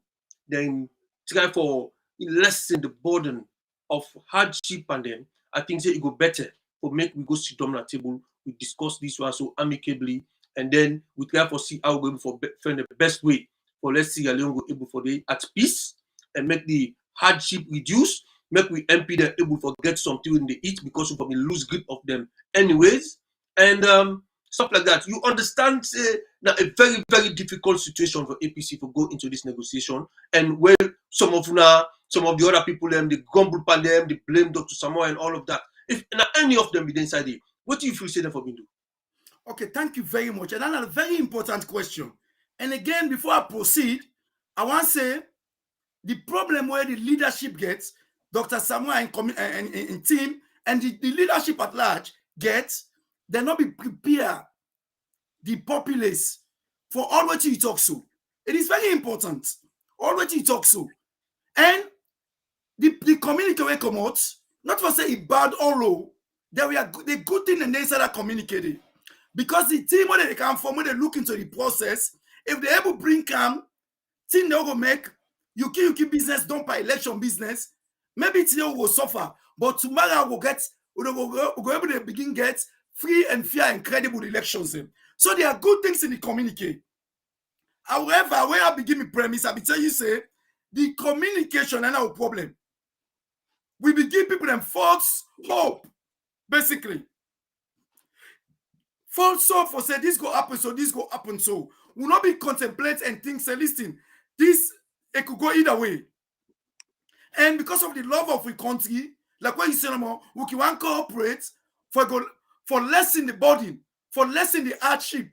then try for lessen the burden of hardship on them, I think say it go better for make we go sit down at table, we discuss this one so amicably, and then we try for see how we able for find the best way for let's Sierra Leone go able for the at peace and make the hardship reduce, make we MP them able for get something in the eat because we probably lose grip of them anyways, and stuff like that. You understand that a very, very difficult situation for APC to go into this negotiation, and where some of the other people them they grumble upon them, they blame Dr. Samoa and all of that. If any of them be inside it, what do you feel say them for me do? Okay, thank you very much. And that's a very important question. And again, before I proceed, I want to say the problem where the leadership gets, Dr. Samoa and team, and the leadership at large gets, they not be prepared the populace for all what you talk so. It is very important. All what you talk so. And the communique will come out, not for say it bad or low, there were the good thing and they said that communicated. Because the team when they come from, when they look into the process, if they able bring calm, thing they will make you keep business done by election business, maybe today will suffer, but tomorrow we'll go able to begin get free and fair and credible elections. So there are good things in the communique. However, when I begin my premise, I be tell you say the communication and our problem. We be give people them false hope, basically. False hope for say this go happen, so this go happen, so will not be contemplate and think, say, listen, this it could go either way. And because of the love of the country, like what you say, we can cooperate for lessen the burden, for lessen the hardship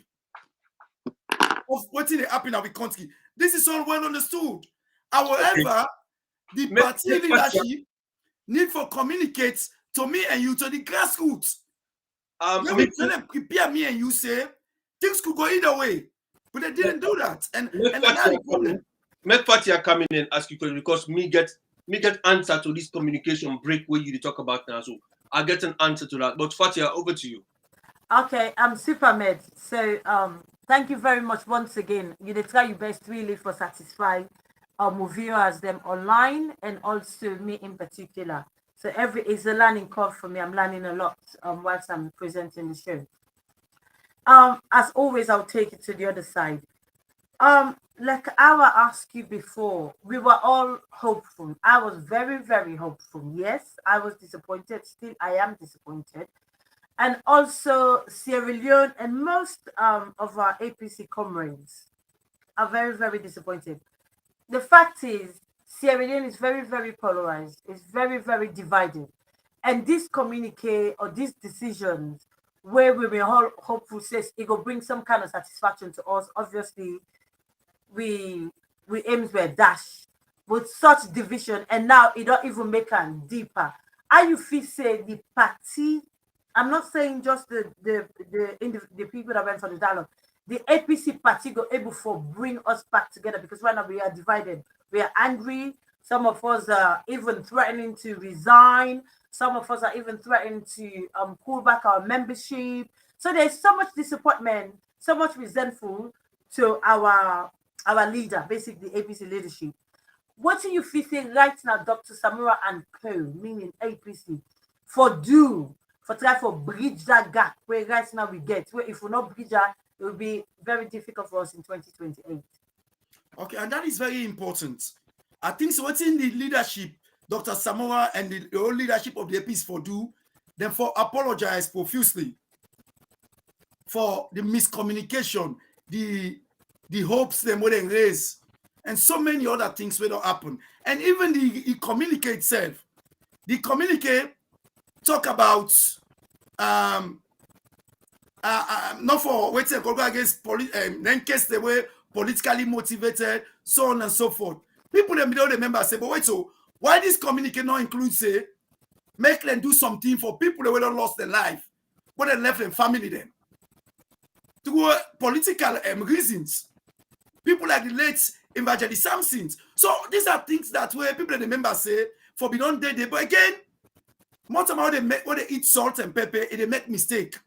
of what is happening in our country. This is all well understood. However, the party leadership need for communicate to me and you, to the grassroots. When we tell them prepare me and you, say things could go either way, but they didn't do that. And that's the problem. Make Fatia come in and ask you because me get answer to this communication break where you talk about now. So I get an answer to that. But Fatia, over to you. Okay, I'm SUPERMED. So thank you very much once again. You did try your best really for satisfy viewers them online and also me in particular. So it's a learning curve for me. I'm learning a lot whilst I'm presenting the show. As always, I'll take it to the other side. Like I asked you before, we were all hopeful. I was very, very hopeful. Yes, I was disappointed. Still, I am disappointed. And also, Sierra Leone and most of our APC comrades are very, very disappointed. The fact is, Sierra Leone is very, very polarized. It's very, very divided. And this communique or these decisions, where we were all hopeful, says it will bring some kind of satisfaction to us. Obviously, we aims were dashed with such division, and now it don't even make them deeper. How you feel say the party? I'm not saying just the people that went for the dialogue. The APC party go able to bring us back together, because right now we are divided. We are angry. Some of us are even threatening to resign. Some of us are even threatening to pull back our membership. So there's so much disappointment, so much resentful to our leader, basically the APC leadership. What do you feel right now, Dr. Samura and co, meaning APC, for try for bridge that gap where right now we get, where if we not bridge that, it will be very difficult for us in 2028. Okay, and that is very important. I think so what's in the leadership, Dr. Samura and the whole leadership of the APC for them for apologize profusely for the miscommunication, the hopes they wouldn't raise, and so many other things will not happen. And even the communique itself, the communique talk about not for what's it go against then case they were politically motivated, so on and so forth. People them don't remember say, but wait, so why this communique not include say make them do something for people that would lost their life, but they left their family then? To political reasons. People like the late Evangelist Samson. So these are things that where people remember say for beyond day. But again, most of them when they eat salt and pepper, they make mistake.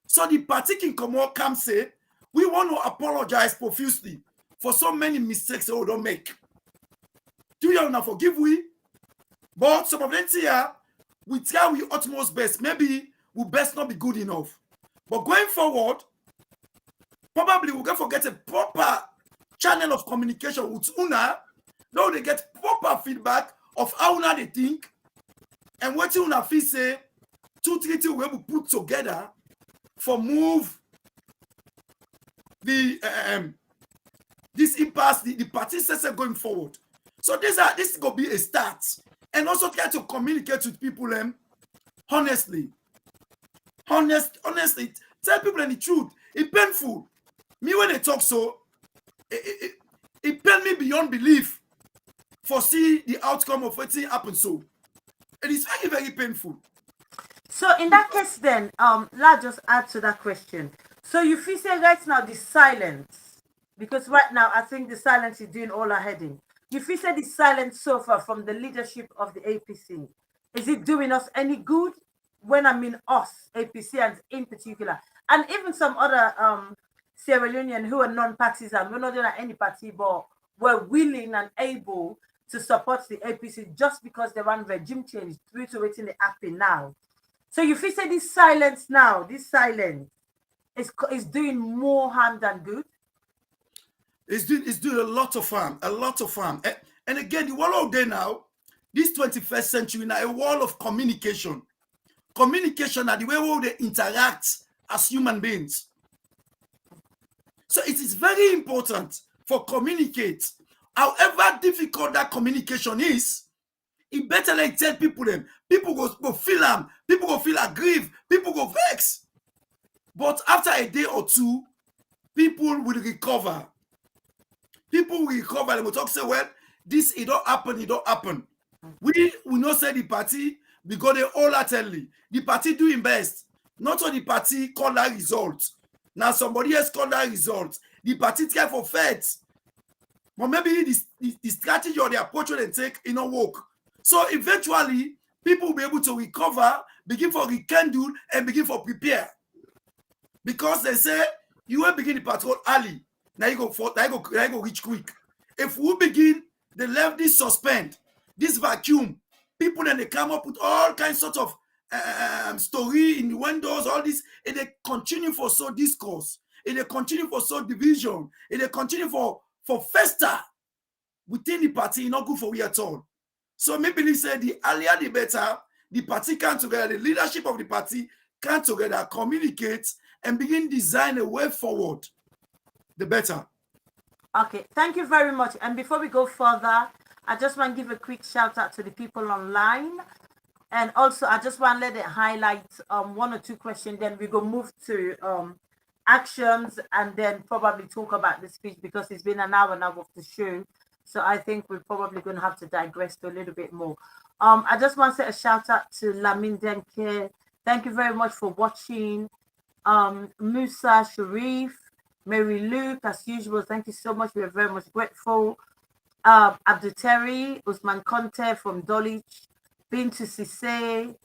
So the party can come out, come say, we want to apologize profusely for so many mistakes that we don't make. Do you now forgive we? But some of them here, we try we utmost best. Maybe we best not be good enough. But going forward, probably we're going to get a proper channel of communication with Una. Now they get proper feedback of how Una they think and what Una feel say 2-3 things we will put together for move the this impasse, the party system going forward. So this is gonna be a start, and also try to communicate with people honestly, tell people the truth. It's painful. Me when they talk so, it pain me beyond belief for see the outcome of what happened. So it is very, very painful. So in that case, then, let's just add to that question. So you feel say right now the silence, because right now I think the silence is doing all our heading. You feel say the silence so far from the leadership of the APC, is it doing us any good? When I mean us, APCians in particular, and even some other Sierra Leonean who are non-partisan, we're not doing any party, but we're willing and able to support the APC just because they want regime change through to waiting the happen now. So you feel say this silence now, this silence is doing more harm than good? It's doing a lot of harm, And again, the world of day now, this 21st century now, a world of communication. Communication are the way we they interact as human beings. So it is very important for communicate. However difficult that communication is, it better like tell people them. People go feel them. People go feel aggrieved. People go vex. But after a day or two, people will recover. People will recover. They will talk, say, well, this, it don't happen, it don't happen. We will not say the party because they all wholeheartedly. The party doing best. Not all the party call that result. Now somebody else call that result. The party try for faith. But maybe the strategy or the approach they take, it not work. So eventually, people will be able to recover, begin for rekindle, and begin for prepare. Because they say, you will begin the patrol early. Now you go reach quick. If we begin, they left this suspend, this vacuum, people then they come up with all kinds of story in the windows, all this, and they continue for so discourse, and they continue for so division, and they continue for festa within the party, not good for we at all. So maybe they say the earlier the better, the party come together, the leadership of the party come together, communicate, and begin design a way forward, the better. Okay, thank you very much. And before we go further, I just want to give a quick shout out to the people online. And also, I just want to let it highlight one or two questions. Then we go move to actions and then probably talk about the speech because it's been an hour now of the show. So I think we're probably going to have to digress to a little bit more. I just want to say a shout out to Lamin Denke. Thank you very much for watching. Musa Sharif, Mary Luke, as usual, thank you so much. We are very much grateful. Abduteri, Usman Conte from Dulwich, Bintu Sise,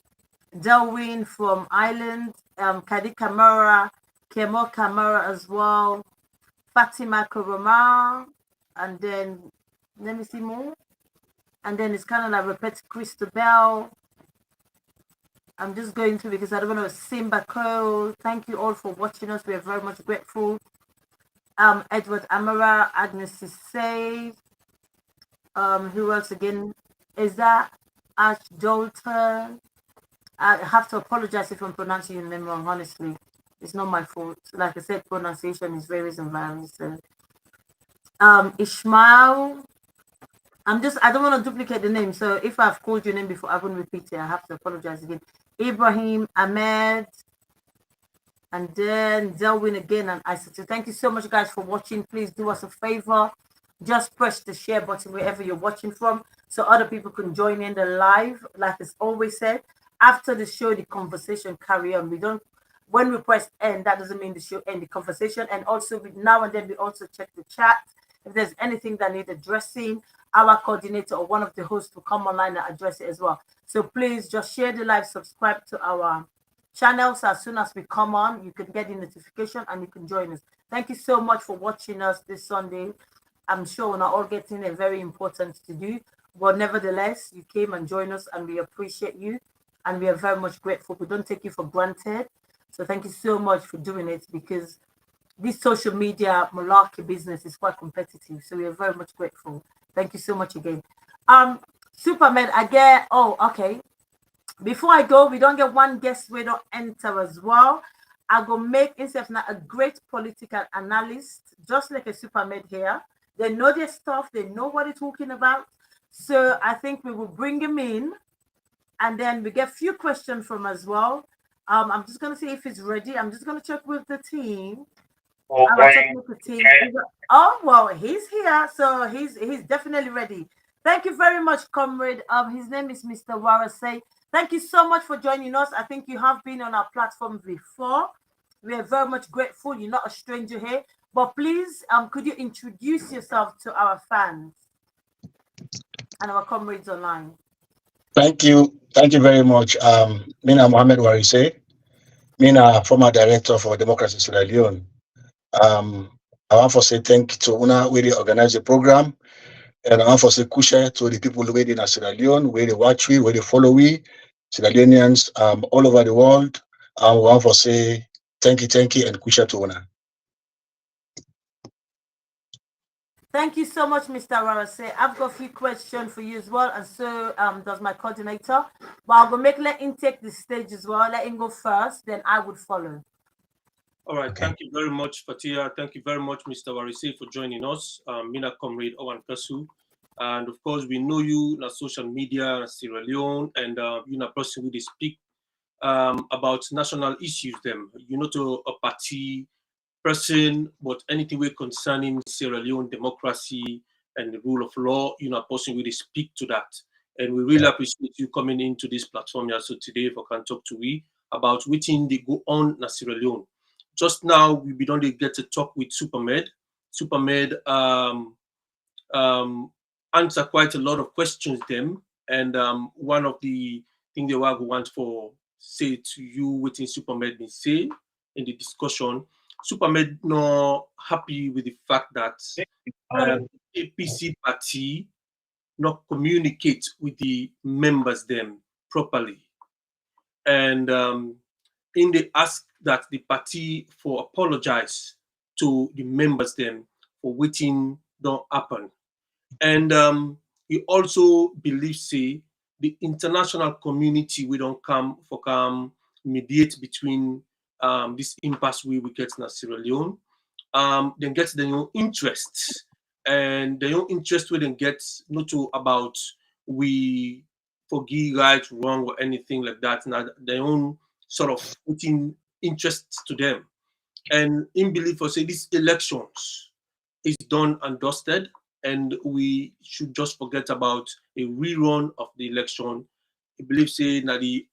Delwyn from Ireland, Kadi Kamara, Kemo Kamara as well, Fatima Koroma, and then let me see more. And then it's kind of like repeat Christabel. I'm just going through because I don't know Simba Cole. Thank you all for watching us. We are very much grateful. Edward Amara, Agnes Sisse, who else again? Is that Ash Jolter? I have to apologize if I'm pronouncing your name wrong, honestly. It's not my fault. Like I said, pronunciation is varies and varies. Ishmael. I don't want to duplicate the name. So if I've called your name before, I won't repeat it. I have to apologize again. Ibrahim, Ahmed, and then Delwyn again and Isaac. Thank you so much, guys, for watching. Please do us a favor. Just press the share button wherever you're watching from so other people can join in the live. Like it's always said, after the show, the conversation carry on. When we press end, that doesn't mean the show end, the conversation. And also now and then we also check the chat. If there's anything that needs addressing, our coordinator or one of the hosts will come online and address it as well. So please just share the live, subscribe to our channels. As soon as we come on, you can get the notification and you can join us. Thank you so much for watching us this Sunday. I'm sure we're not all getting a very important to do, but nevertheless, you came and joined us and we appreciate you and we are very much grateful. We don't take you for granted. So thank you so much for doing it because this social media malarkey business is quite competitive. So we are very much grateful. Thank you so much again. SUPERMED, I get, oh, okay. Before I go, we don't get one guest, we don't enter as well. I go make himself now a great political analyst, just like a SUPERMED here. They know their stuff, they know what they're talking about. So I think we will bring him in and then we get a few questions from as well. I'm just gonna see if he's ready. I'm just gonna check with the team. Our technical team. Oh well, he's here, so he's definitely ready. Thank you very much, Comrade. His name is Mr. Warissay. Thank you so much for joining us. I think you have been on our platform before. We are very much grateful. You're not a stranger here, but please, could you introduce yourself to our fans and our comrades online? Thank you very much. Mina Mohamed Warissay, Mina former director for Democracy in Sierra Leone. I want to say thank you to Una where they organize the program, and I want to say kusha to the people who in Sierra Leone, where they watch we, where they follow we, Sierra Leoneans all over the world. I want to say thank you, and kusha to Una. Thank you so much, Mr. Warissay. I've got a few questions for you as well, and so does my coordinator. But I'll go let him take the stage as well. Let him go first, then I would follow. All right. Thank you very much, Fatia. Thank you very much, Mr. Warissay, for joining us. Mina Comrade Owan Kasu. And of course, we know you na social media, Sierra Leone, and you na person who speak about national issues. Them, you know, to a party person, but anything we concerning Sierra Leone democracy and the rule of law, you know, a person who speak to that. And we really appreciate you coming into this platform here. So today, if I can talk to we about which thing they go on na Sierra Leone. Just now, we don't get to talk with SUPERMED. SUPERMED answer quite a lot of questions them, and one of the things they want for say to you within SUPERMED been say in the discussion. SUPERMED not happy with the fact that APC party not communicate with the members them properly, and in they ask that the party for apologize to the members them for waiting don't happen. And he also believes say the international community we don't come mediate between this impasse we get in Sierra Leone, then get their own interests, and their own interest we then get not to about we forgive right, wrong, or anything like that. Now their own sort of putting interest to them. And in belief for say these elections is done and dusted, and we should just forget about a rerun of the election. I believe say now the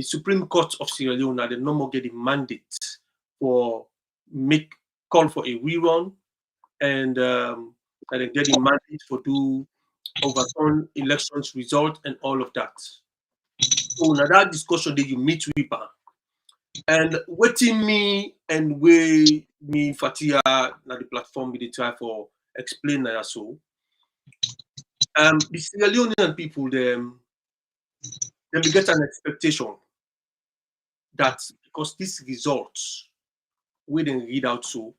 Supreme Court of Sierra Leone now they no more get the mandate for make call for a rerun, and they get the mandate for do overturn elections result and all of that. So now that discussion that you meet with her, and waiting me and way me Fatia na the platform we dey try for explain that so. The Sierra Leonean people them get an expectation that because this result we didn't read out so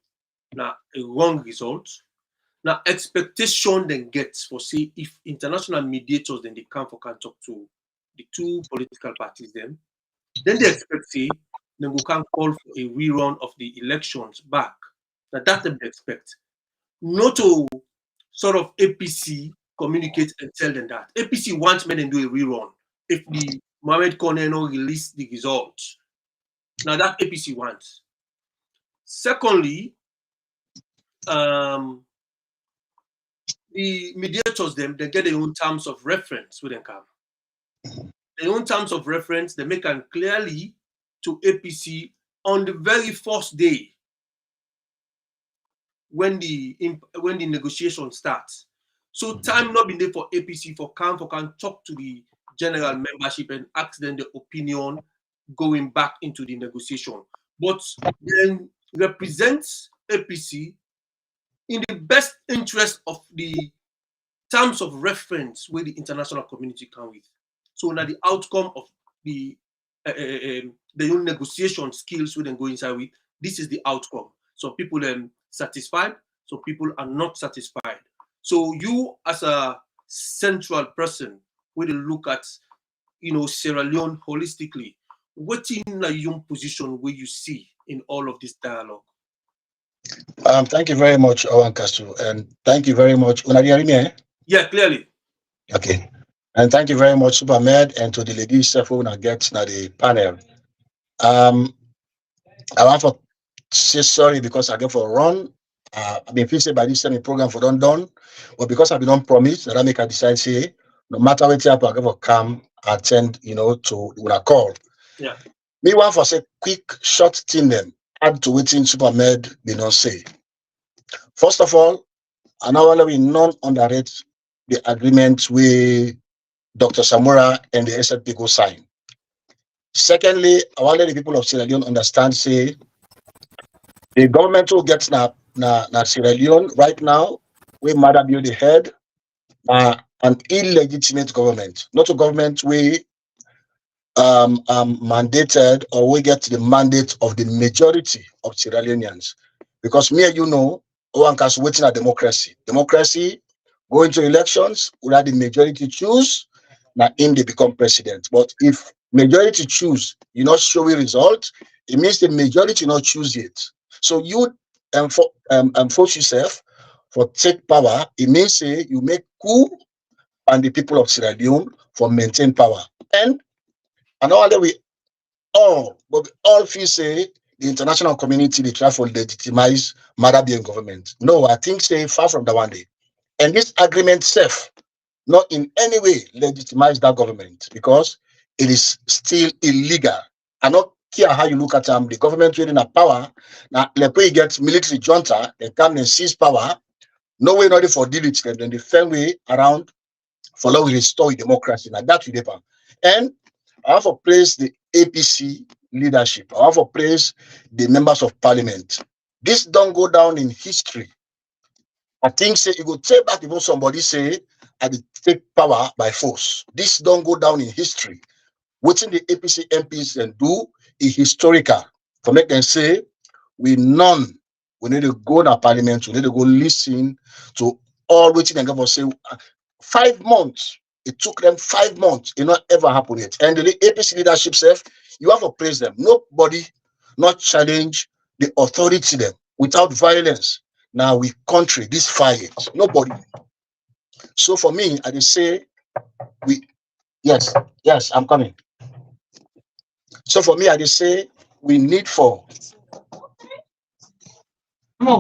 now a wrong result. Now expectation then gets for say if international mediators then they come for can talk to the two political parties then they expect say then we can call for a rerun of the elections back. Now that they expect. Not to sort of APC communicate and tell them that. APC wants me to do a rerun if the Mohamed Koneno release the results. Now that APC wants. Secondly, the mediators them they get their own terms of reference with them come. Their own terms of reference they make them clearly to APC on the very first day when the negotiation starts. So time not been there for APC for can talk to the general membership and ask them the opinion going back into the negotiation. But then represents APC in the best interest of the terms of reference where the international community come with. So now the outcome of the own negotiation skills we then go inside with, this is the outcome. So people satisfied, so people are not satisfied. So you as a central person will look at Sierra Leone holistically. What in your position where you see in all of this dialogue? Thank you very much, Owen Castro, and thank you very much. Yeah, clearly. Okay. And thank you very much, SUPERMED, and to the ladies who get na the panel. I want to say sorry because I get for a run. I've been fixed by this semi program for done, but because I've been on promise, that I make a decide say no matter what happen, I get for come attend, to when I call. Yeah. Me want for say quick short thing them add to waiting SUPERMED they don't say. First of all, I now we non-underrate the agreement with Dr. Samura and the SLP go sign. Secondly, I want the people of Sierra Leone understand say the government who gets na Sierra Leone right now, we mother build the head an illegitimate government, not a government we mandated or we get the mandate of the majority of Sierra Leoneans. Because me and Owankas waiting at democracy. Democracy, going to elections, without the majority choose, now him they become president. But if majority choose, you not showing results, it means the majority not choose it. So you force yourself for take power, it means say you make coup and the people of Sierra Leone for maintain power. And another we all feel say the international community they try for legitimize Madabian government. No, I think say far from the one day. And this agreement self not in any way legitimize that government because it is still illegal. I not care how you look at them, the government really a power. Now, like when you get military junta, they come and seize power. No way not for deal with them, then the same way around follow we restore democracy. Now that we depend. And I want to praise the APC leadership. I want to praise the members of parliament. This don't go down in history. I think say you go take back even somebody say I did take power by force. This don't go down in history. What's in the APC MPs and do is historical. For make them say we none. We need to go to parliament. We need to go listen to all waiting and government say 5 months. It took them 5 months. It not ever happened yet. And the APC leadership self, you have to praise them. Nobody not challenge the authority them without violence. Now we country this fight. Nobody. So for me, I just say we yes, I'm coming. So for me, I just say we need for.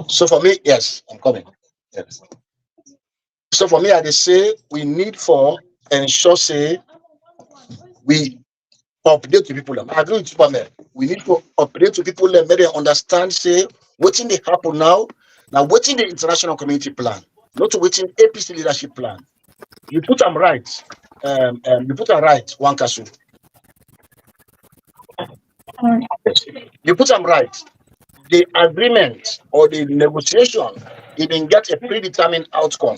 So for me, yes, I'm coming. Yes. So for me, I just say we need for ensure say we update to people. I agree with SUPERMED. We need to update to people and make them understand say what's in the happen now. Now what's in the international community plan, not what's in APC leadership plan. You put them right. You put them right, one castle. You put them right. The agreement or the negotiation, it can get a predetermined outcome.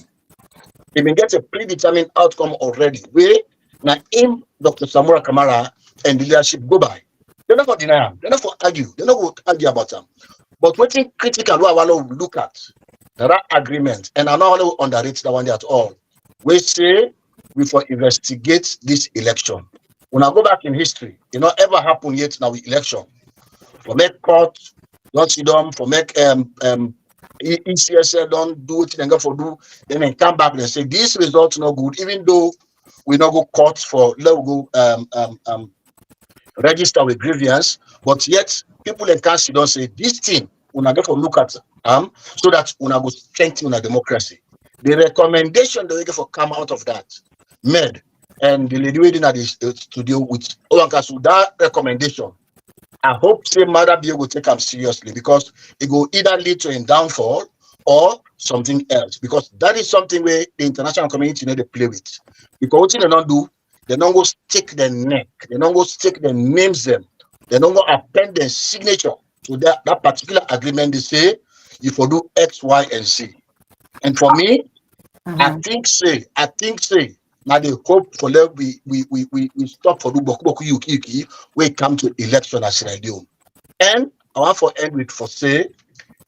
It can get a predetermined outcome already. Where now him, Dr. Samura Kamara, and the leadership go by. They're not going to deny them. They're not going to argue. They're not going to argue about them. But what thing critical what I want to look at, there are agreements, and I don't want to underrate that one at all. We say we for investigate this election. When I go back in history, it not ever happened yet now with election. For make court, don't see them, for make ECSL don't do it and go for do, then they come back and say this results not good, even though we not go court for let go register with grievance, but yet people in council don't say this thing when I go for look at so that when I go strengthen our democracy. The recommendation that we get for come out of that made and the lady waiting at the studio with Owankasu, that recommendation. I hope say Mother Bio will take them seriously because it will either lead to a downfall or something else. Because that is something where the international community need to play with. Because what they don't do, they don't go stick their neck, they don't go stick their names them, they don't go append their signature to that particular agreement. They say if you do X, Y, and Z. And for me, I think say now they hope for let we stop for do boku yuki we come to election as Sierra Leone. And I want for end with for say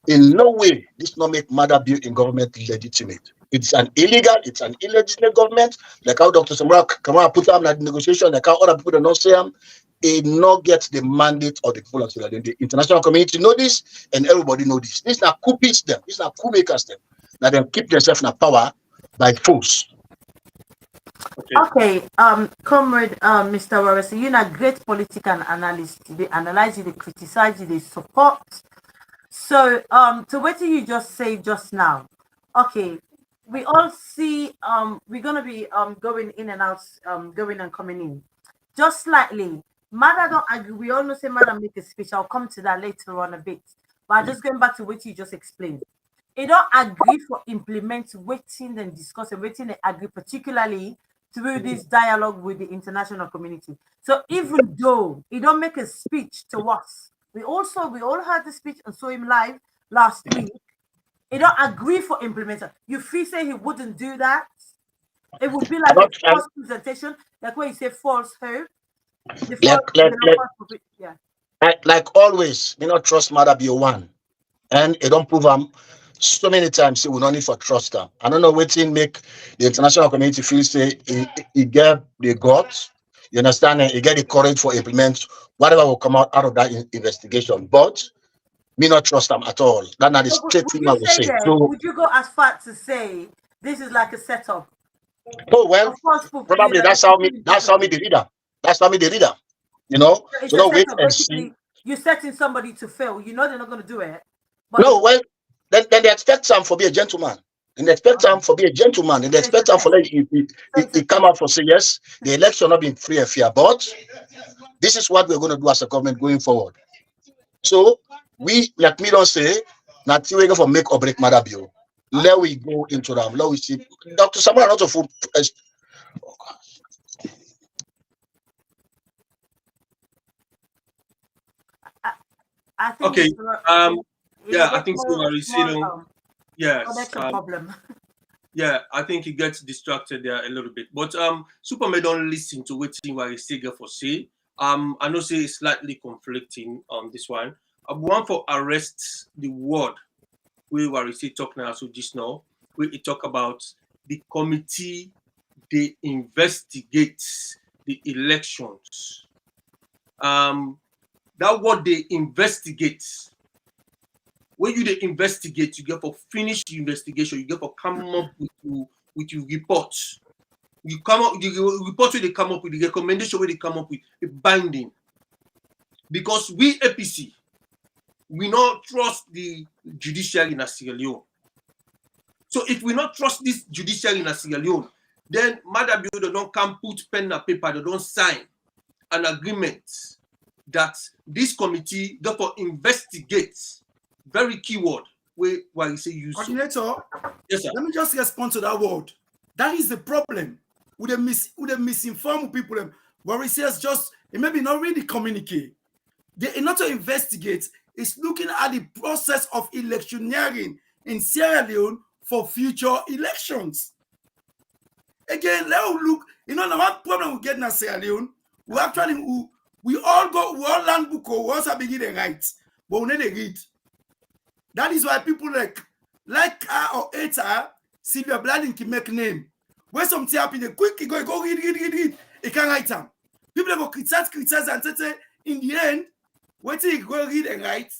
in no way this not make Mother Bill in government legitimate. It's an illegal, it's an illegitimate government. Like how Dr. Kamara put them like negotiation, like how other people don't know say them, it not get the mandate of the people of Sierra Leone. The international community know this, and everybody know this. This not coup beats them, this not coup makers them. Now they keep themselves in power by force. Okay, Comrade, Mr. Warissay, you're a great political analyst. They analyze you, they criticize you, they support. So, to what you just say just now, okay, we all see, we're gonna be going in and out, going and coming in, just slightly. Mother don't agree. We all know say Mother make a speech. I'll come to that later on a bit. But just going back to what you just explained. They don't agree for implement waiting and discuss and waiting and agree, particularly through this dialogue with the international community. So even though he don't make a speech to us, we all heard the speech and saw him live last week. He don't agree for implementation. You feel say he wouldn't do that? It would be like a false presentation, like when you say false hope. Like always, you not trust Mother be one. And it don't prove so many times we don't need for trust them. I don't know what thing make the international community feel say it get the guts, you understand, and it get the courage for implement whatever will come out of that investigation. But me not trust them at all. That's not the So straight would thing I you would say say. then, So, would you go as far to say this is like a setup? oh well, Of course, probably that's how me the reader. That's how me the reader. You know, It's so a no wait setup. and see. Basically, you're setting somebody to fail. You know they're not going to do it. But No, well, then they expect some for be a gentleman. And they expect some for be a gentleman. And they expect some for like he come out for say yes, the election not being free and fair. But this is what we're going to do as a government going forward. So we, like me don't say, not we go for make or break matter bill. Let we go into them. Let we see. Dr. Samara not of food. I think Okay. it's I think so. Yes. Connection problem. Yeah, I think he gets distracted there a little bit. But SUPERMED don't listen to what Warissay get for say. I know say it's slightly conflicting on this one. I want for arrest the word where Warissay talk now, so just now, where he talk about the committee they investigate the elections. That what they investigate. When you they investigate, you get for finish the investigation, you get for come up with your reports. You come up, the report where they come up with, the recommendation where they come up with, a binding. Because we APC, we not trust the judiciary in Sierra Leone. So if we not trust this judiciary in Sierra Leone, then Madam they don't come put pen and paper, they don't sign an agreement that this committee therefore investigates. Very key word where Warissay use. Coordinator, yes, sir. Let me just respond to that word. That is the problem with the misinformed people. Warissay is just, it may be not really communicate. They not to investigate, it's looking at the process of electioneering in Sierra Leone for future elections. Again, let's look, the one problem we get in Sierra Leone, we actually we all learn book, we also begin the rights, but we need to read. That is why people like her or hate her, Sylvia Bladin can make name. When something happen, they quickly go read. He can't write them. People go criticize and say, in the end, what he go read and write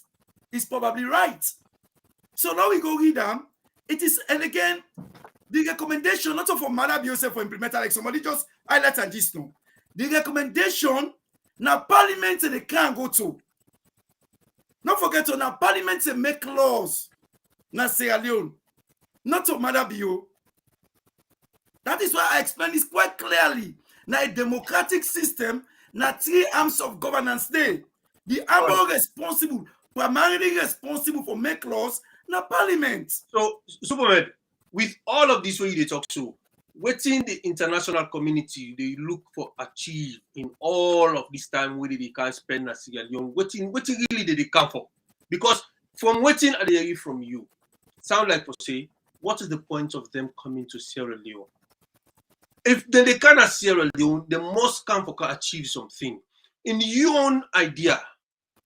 is probably right. So now we go read them. It is, and again, the recommendation, not for Madam Yosef for implementation, like somebody just highlight and just know. The recommendation, now parliament they can't go to. Don't forget to now parliament to make laws. Now Sierra Leone. Not to Madam Bio. That is why I explain this quite clearly. Now a democratic system, now 3 arms of governance there. The arm responsible, primarily responsible for make laws, now parliament. So SUPERMED, with all of this way they talk to, within the international community, they look for achieve in all of this time where they can spend as Sierra Leone. What really did they come for? Because from waiting I hear from you, sound like for say, what is the point of them coming to Sierra Leone? If they can at Sierra Leone, they must come for to achieve something. In your own idea,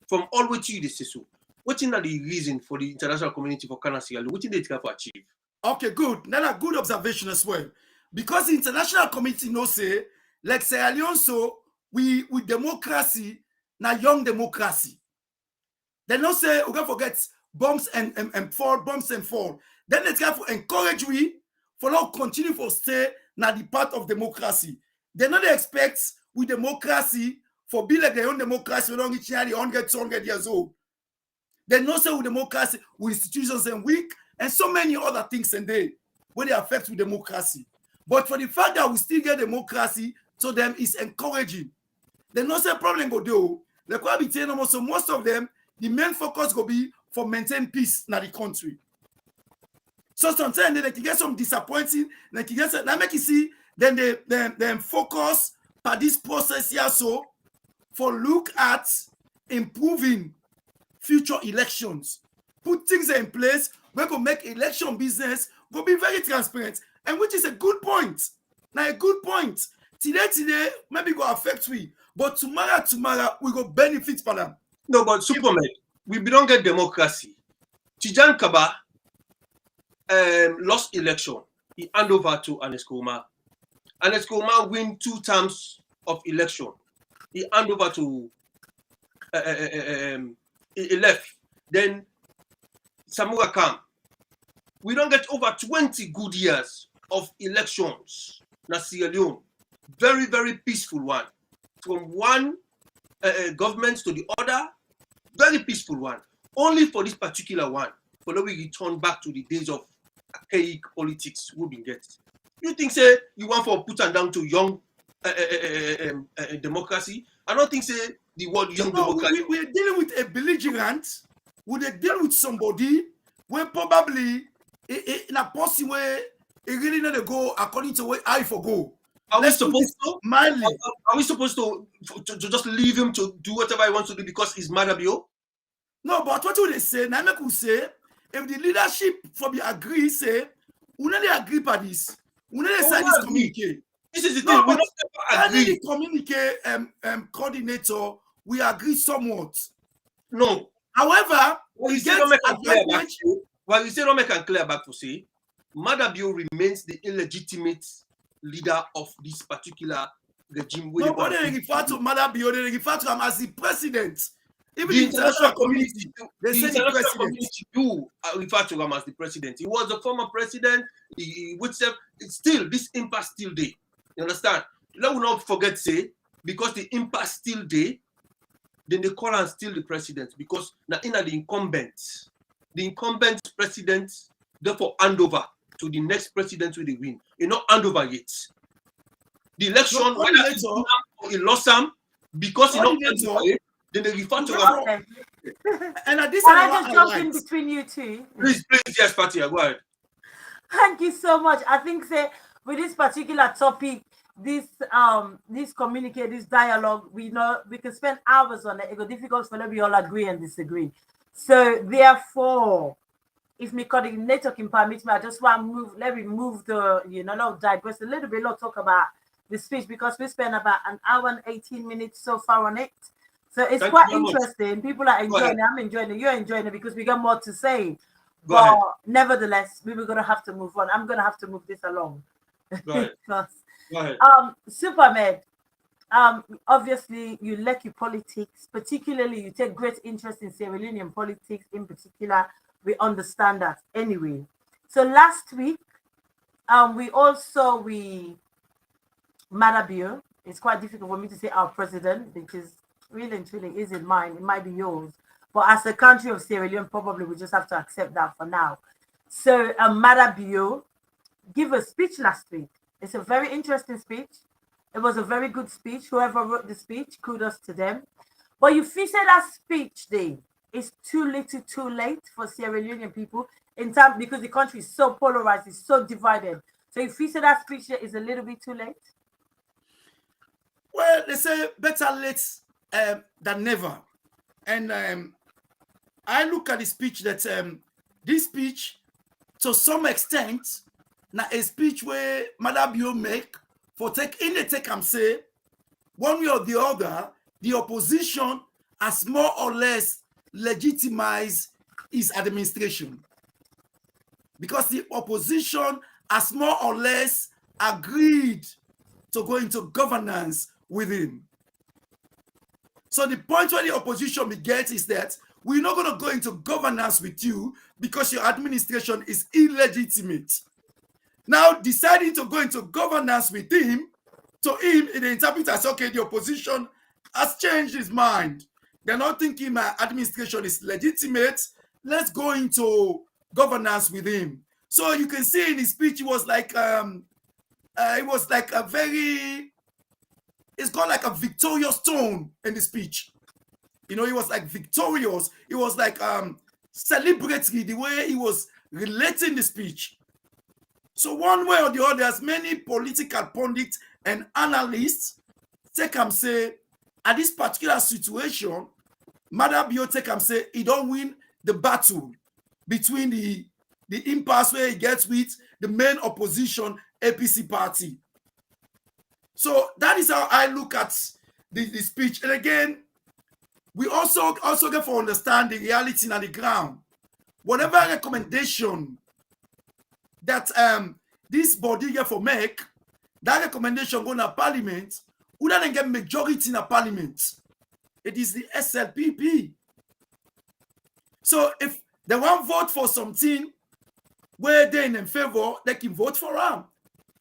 from all what you say so, what is the reason for the international community for Canada Sierra Leone? What did they try to achieve? Okay, good. That's a good observation as well. Because the international community knows say, like Sierra Leone, so we with democracy, now young democracy. They don't say, we can't forget bombs and fall. Then they try to encourage we for now continue for stay now the part of democracy. They not expect with democracy for be like their own democracy, we don't reach 100 years old. They know say with democracy, with institutions and weak, and so many other things and they when they affect with democracy. But for the fact that we still get democracy, to them is encouraging. They no say problem go do. They could be telling them, so most of them, the main focus go be for maintain peace in the country. So sometimes they can get some disappointing, they can get that make you see, then they focus on this process here so for look at improving future elections. Put things in place, we go make election business go be very transparent. And which is a good point. Now a good point. Today, maybe go affect we. But tomorrow, we go benefit for them. No, but SUPERMED, we don't get democracy. Tijan Kaba, lost election, he hand over to Anescoma. Anescoma win 2 terms of election. He hand over to he left. Then Samura come. We don't get over 20 good years of elections. Na Sierra Leone, very, very peaceful one. From one government to the other, very peaceful one. Only for this particular one, for now we return back to the days of archaic politics we've been getting. You think, say, you want for put and down to young democracy? I don't think, say, the word young democracy. We're dealing with a belligerent. We're dealing with somebody where probably in a person where it really need to go according to where I go. Are we supposed to just leave him to do whatever he wants to do because he's Madabio? No, but what would they say? Naime could say, if the leadership for the agree, say, we don't agree by this. We don't sign this communique. This is the thing. We don't agree. The communique coordinator, we agree somewhat. No. However, while you say don't make it clear back to say, Madabio remains the illegitimate leader of this particular regime. Nobody refer to Madabio, they refer to him as the president. Even the international community, do refer to him as the president. He was a former president. He would say, still, this impasse still there. You understand? Let us not forget, say, because the impasse still there, then they call him still the president because now in the incumbent president, therefore hand over to the next president with the win. You're not hand over yet. The election, whether he lost him because he not hand over yet, then they refer to him. And this can I just jump in between you two? Please, yes, Fatia, go ahead. Thank you so much. I think say with this particular topic, this communique, this dialogue, we know we can spend hours on it. It's difficult for we all agree and disagree. So therefore, if my coordinator can permit me, I just want to move. Let me move the not digress a little bit. Not talk about the speech because we spent about an hour and 18 minutes so far on it. So it's quite interesting. People are enjoying it. I'm enjoying it. You're enjoying it because we got more to say. But nevertheless, we were gonna have to move on. I'm gonna have to move this along. Because SUPERMED, obviously you like your politics, particularly you take great interest in Sierra Leonean politics in particular. We understand that anyway. So last week, we Madabio. It's quite difficult for me to say our president because really and truly isn't mine. It might be yours. But as a country of Sierra Leone, probably we just have to accept that for now. So Madabio gave a speech last week. It's a very interesting speech. It was a very good speech. Whoever wrote the speech, kudos to them. But you feel say that speech day is too little, too late for Sierra Leonean people in time because the country is so polarized, it's so divided. So if you say that speech day is a little bit too late. Well, they say better late than never. And I look at the speech that this speech, to some extent, now a speech where Madabio make for take and say one way or the other, the opposition has more or less legitimized his administration. Because the opposition has more or less agreed to go into governance with him. So the point where the opposition begins is that we're not going to go into governance with you because your administration is illegitimate. Now, deciding to go into governance with him, to him, the interpreter says, okay, the opposition has changed his mind. They're not thinking my administration is legitimate. Let's go into governance with him. So you can see in his speech, it was like a very, it's got like a victorious tone in the speech. You know, he was like victorious. It was like celebratory, the way he was relating the speech. So one way or the other, as many political pundits and analysts take and say, at this particular situation, Madabio take and say he don't win the battle between the impasse where he gets with the main opposition APC party. So that is how I look at the speech. And again, we also get to understand the reality on the ground. Whatever recommendation that this body here for make that recommendation go to parliament, who don't get majority in a parliament. It is the SLPP. So if they want vote for something where they're in favor, they can vote for them.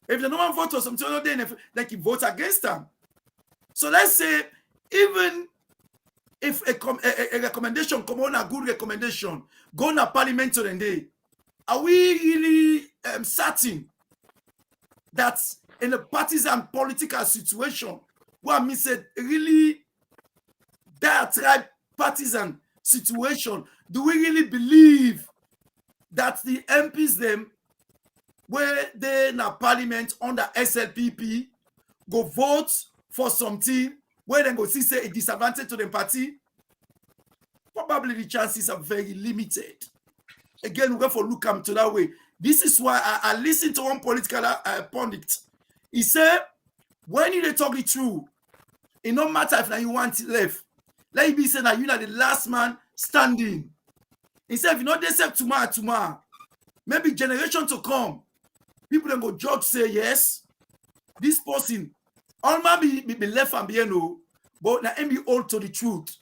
If they don't want vote for something where they're in favor, they can vote against them. So let's say even if a recommendation come on, a good recommendation, go to parliament today, are we really certain that in a partisan political situation, what I mean said really that right partisan situation, do we really believe that the MPs them where they in a parliament under SLPP go vote for something where they go see say a disadvantage to the party? Probably the chances are very limited. Again, we have to look to that way. This is why I listened to one political pundit. He said, when you talk it through, it no matter if now you want it left. Let it be said that you are the last man standing. He said, if you not accept tomorrow, maybe generation to come, people then go judge say yes, this person, all man be left and be no, but now be all to the truth.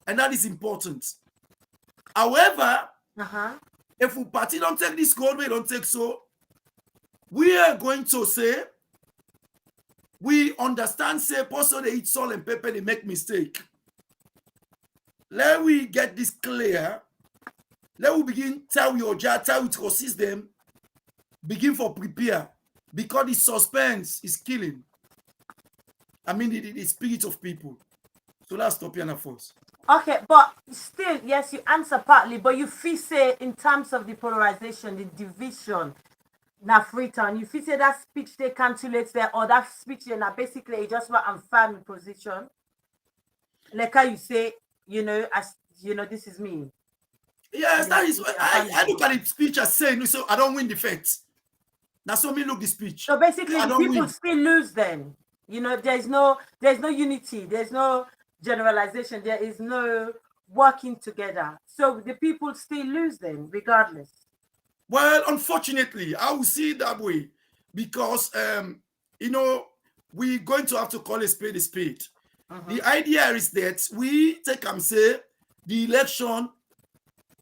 And that is important. However, if we party don't take this gold, we don't take so, we are going to say, we understand, say, person they eat salt and pepper, they make mistake. Let we get this clear. Let we begin tell your jar, tell it consist them. Begin for prepare. Because the suspense is killing. I mean the spirit of people. So let's stop here first. Okay, but still, yes, you answer partly, but you feel say in terms of the polarization, the division, na Freetown, you feel say that speech they calculate there, or that speech they now basically adjustment and family position. Like how you say, you know, as you know, this is me. Yes, that is what I look at the speech as saying, so I don't win the fight. Now so me look the speech. So basically the people still lose then. You know, there's no unity, there's no generalization, there is no working together. So the people still lose then, regardless. Well, unfortunately, I will see it that way because you know, we're going to have to call a spade a spade. The idea is that we take and say the election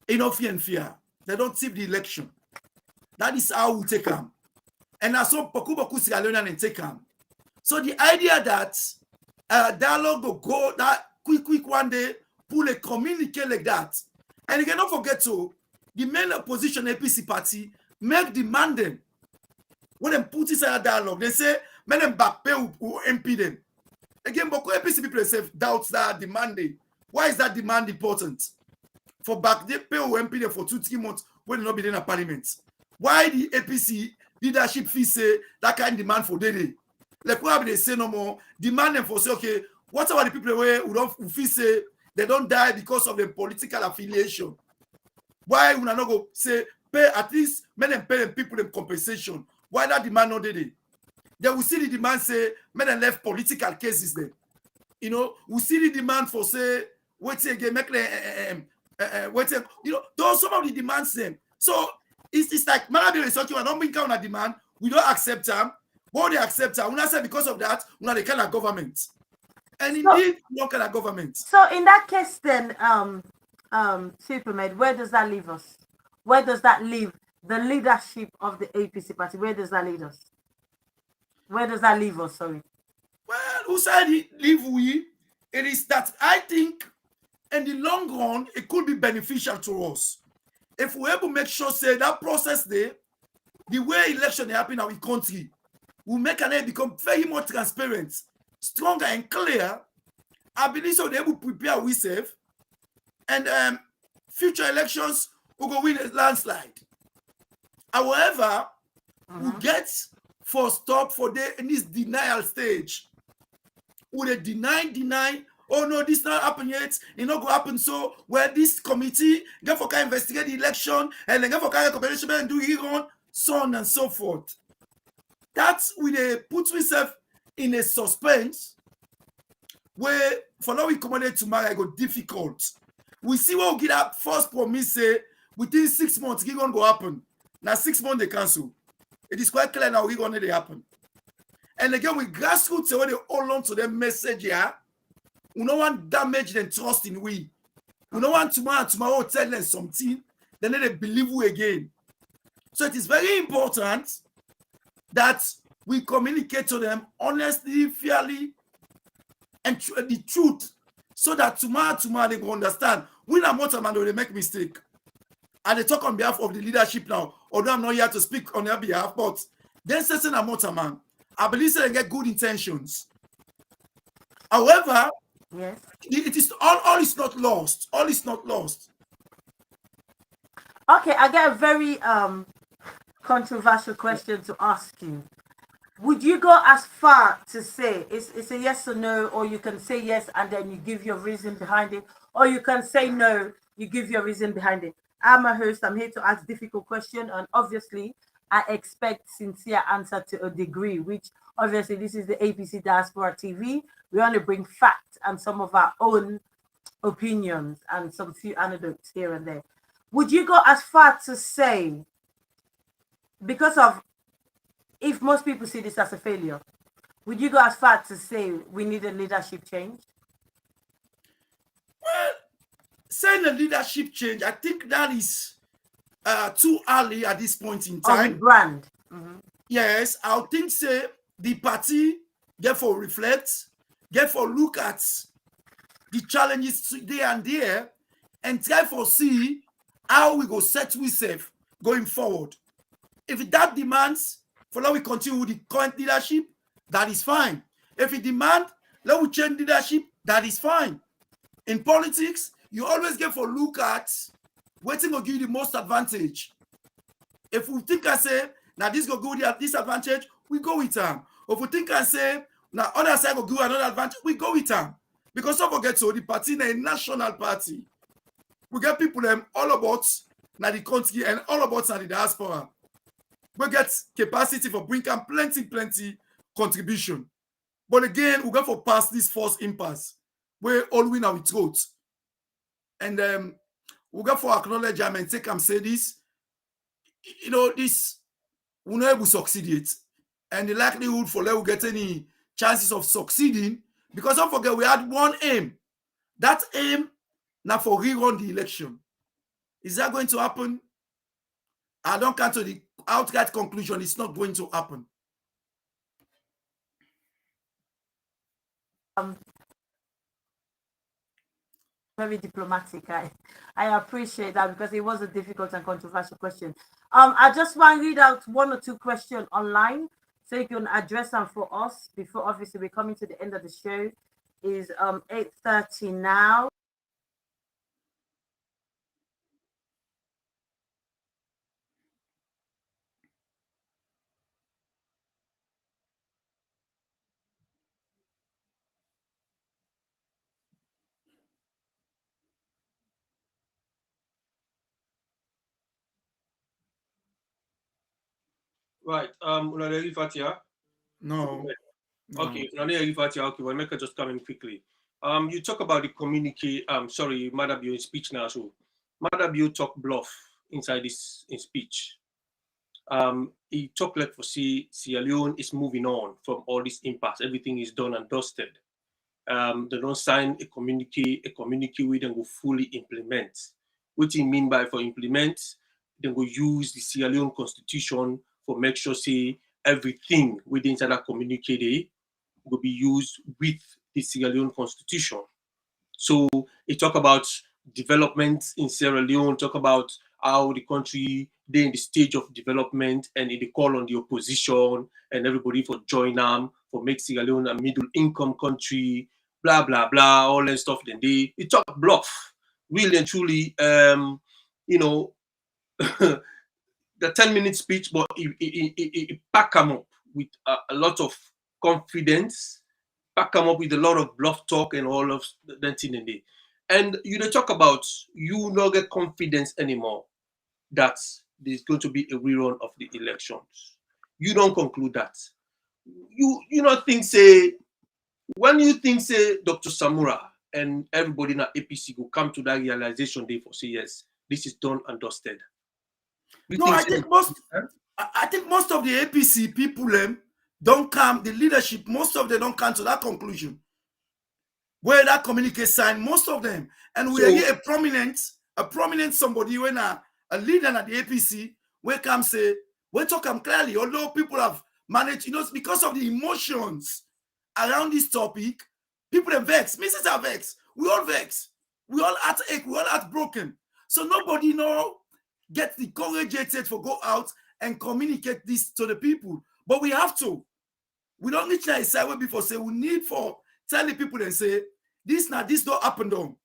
enough fear and fear. They don't tip the election. That is how we take them. And that's so Poku Sierra Leone and take them. So the idea that dialogue will go that quick one day, pull a communique like that. And you cannot forget to the main opposition APC party make demand them. When they put inside a dialogue, they say, make them back pay who MP them. Again, but APC people themselves doubt that demanding. Why is that demand important? For back they pay who MP them for 2-3 months when they not be in a parliament. Why the APC leadership fee say that kind of demand for day? Like what they say no more, demand them for say, okay, what about the people who feel say they don't die because of the political affiliation? Why would I not go say pay at least make them pay them people them compensation? Why that demand not day? Then we see the demand say make them left political cases there. You know, we see the demand for say wait again, make them wait, you know, those some of the demands them. So it's like maybe we don't bring down a demand, we don't accept them. What they accept them, when I say because of that, we are the kind of government. And indeed, no kind of government. So in that case then, SUPERMED, where does that leave us? Where does that leave the leadership of the APC party? Where does that lead us? Where does that leave us? Sorry. Well, who said leave we? It is that I think in the long run, it could be beneficial to us. If we able to make sure say that process there, the way election happen in our country, will make an become very more transparent, stronger and clear. I believe so they will prepare ourselves, and future elections will go win a landslide. However, we get for stop for in this denial stage. Will they deny? Oh no, this not happen yet. It not go happen. So where this committee get for can investigate the election and then get for can competition and do rerun, so on and so forth. That's when they put myself in a suspense where for now we commanded tomorrow I go difficult. We see what we get up first promise say within 6 months, it gonna go happen. Now 6 months they cancel. It is quite clear now we're going to happen. And again, with grassroots, when they hold on to their message here, we don't want damage and trust in we. We don't want tomorrow tell them something, then they believe we again. So it is very important that we communicate to them honestly, fairly, and the truth, so that tomorrow they will understand. We are Motaman, they make mistake. And they talk on behalf of the leadership now, although I'm not here to speak on their behalf, but then certain are Motaman. I believe they get good intentions. However, yes, it is all is not lost. All is not lost. Okay, I get a very controversial question to ask you. Would you go as far to say it's a yes or no, or you can say yes and then you give your reason behind it, or you can say no, you give your reason behind it? I'm a host, I'm here to ask difficult questions, and obviously I expect sincere answer to a degree, which obviously this is the APC Diaspora TV. We only bring facts and some of our own opinions and some few anecdotes here and there. Would you go as far to say, because of, if most people see this as a failure, would you go as far to say we need a leadership change? Well, saying a leadership change, I think that is too early at this point in time. With brand. Mm-hmm. Yes, I think say the party therefore reflect, therefore look at the challenges today and there, and try for see how we go set we safe going forward. If that demands for now we continue with the current leadership, that is fine. If it demands let we change leadership, that is fine. In politics, you always get for look at waiting will give you the most advantage. If we think and say now this go go with this advantage, we go with them. If we think and say now other side will go another advantage, we go with them. Because don't forget, so the party is a national party. We get people all about now the country and all about now the diaspora. We get capacity for bringing plenty contribution. But again, we go for past this first impasse. We all win our throat. And we go for acknowledgement and take and say this. You know, this we're not able to succeed it. And the likelihood for let we get any chances of succeeding, because don't forget we had one aim. That aim now for rerun the election. Is that going to happen? I don't come to the outright conclusion. It's not going to happen. Very diplomatic. I appreciate that, because it was a difficult and controversial question. I just want to read out one or two questions online so you can address them for us before obviously we're coming to the end of the show. Is 8:30 now. Right. No. Okay, okay, well, make it just come in quickly. You talk about the communique. Sorry, Madabio in speech now. So, Madabio talk bluff inside this in speech. He talk like for Sierra Leone is moving on from all this impasse. Everything is done and dusted. They don't sign a communique we then go fully implement. What do you mean by for implement? Then go use the Sierra Leone constitution for make sure say everything within that communique will be used with the Sierra Leone constitution. So it talk about development in Sierra Leone, talk about how the country they in the stage of development, and it call on the opposition and everybody for join them for make Sierra Leone a middle income country, blah blah blah, all that stuff. Then it talk bluff, really and truly. You know, the 10-minute speech, but it pack them up with a lot of confidence, back them up with a lot of bluff talk and all of that thing in there. And you don't talk about you not get confidence anymore that there's going to be a rerun of the elections. You don't conclude that. You not think say when you think say Dr. Samura and everybody in the APC will come to that realization day for say yes, this is done and dusted. No, I think most of the APC people don't come, the leadership, most of them don't come to that conclusion. Where that Communique sign, most of them. And we are here a prominent somebody when a leader at the APC, we come say, we talk them clearly, although people have managed, because of the emotions around this topic, people are vexed. Mrs. are vexed. We all vexed. We all heartache. We all heartbroken. So nobody get the courage for go out and communicate this to the people. But we have to. We don't reach that side where before say we need for tell the people and say this don't happen down.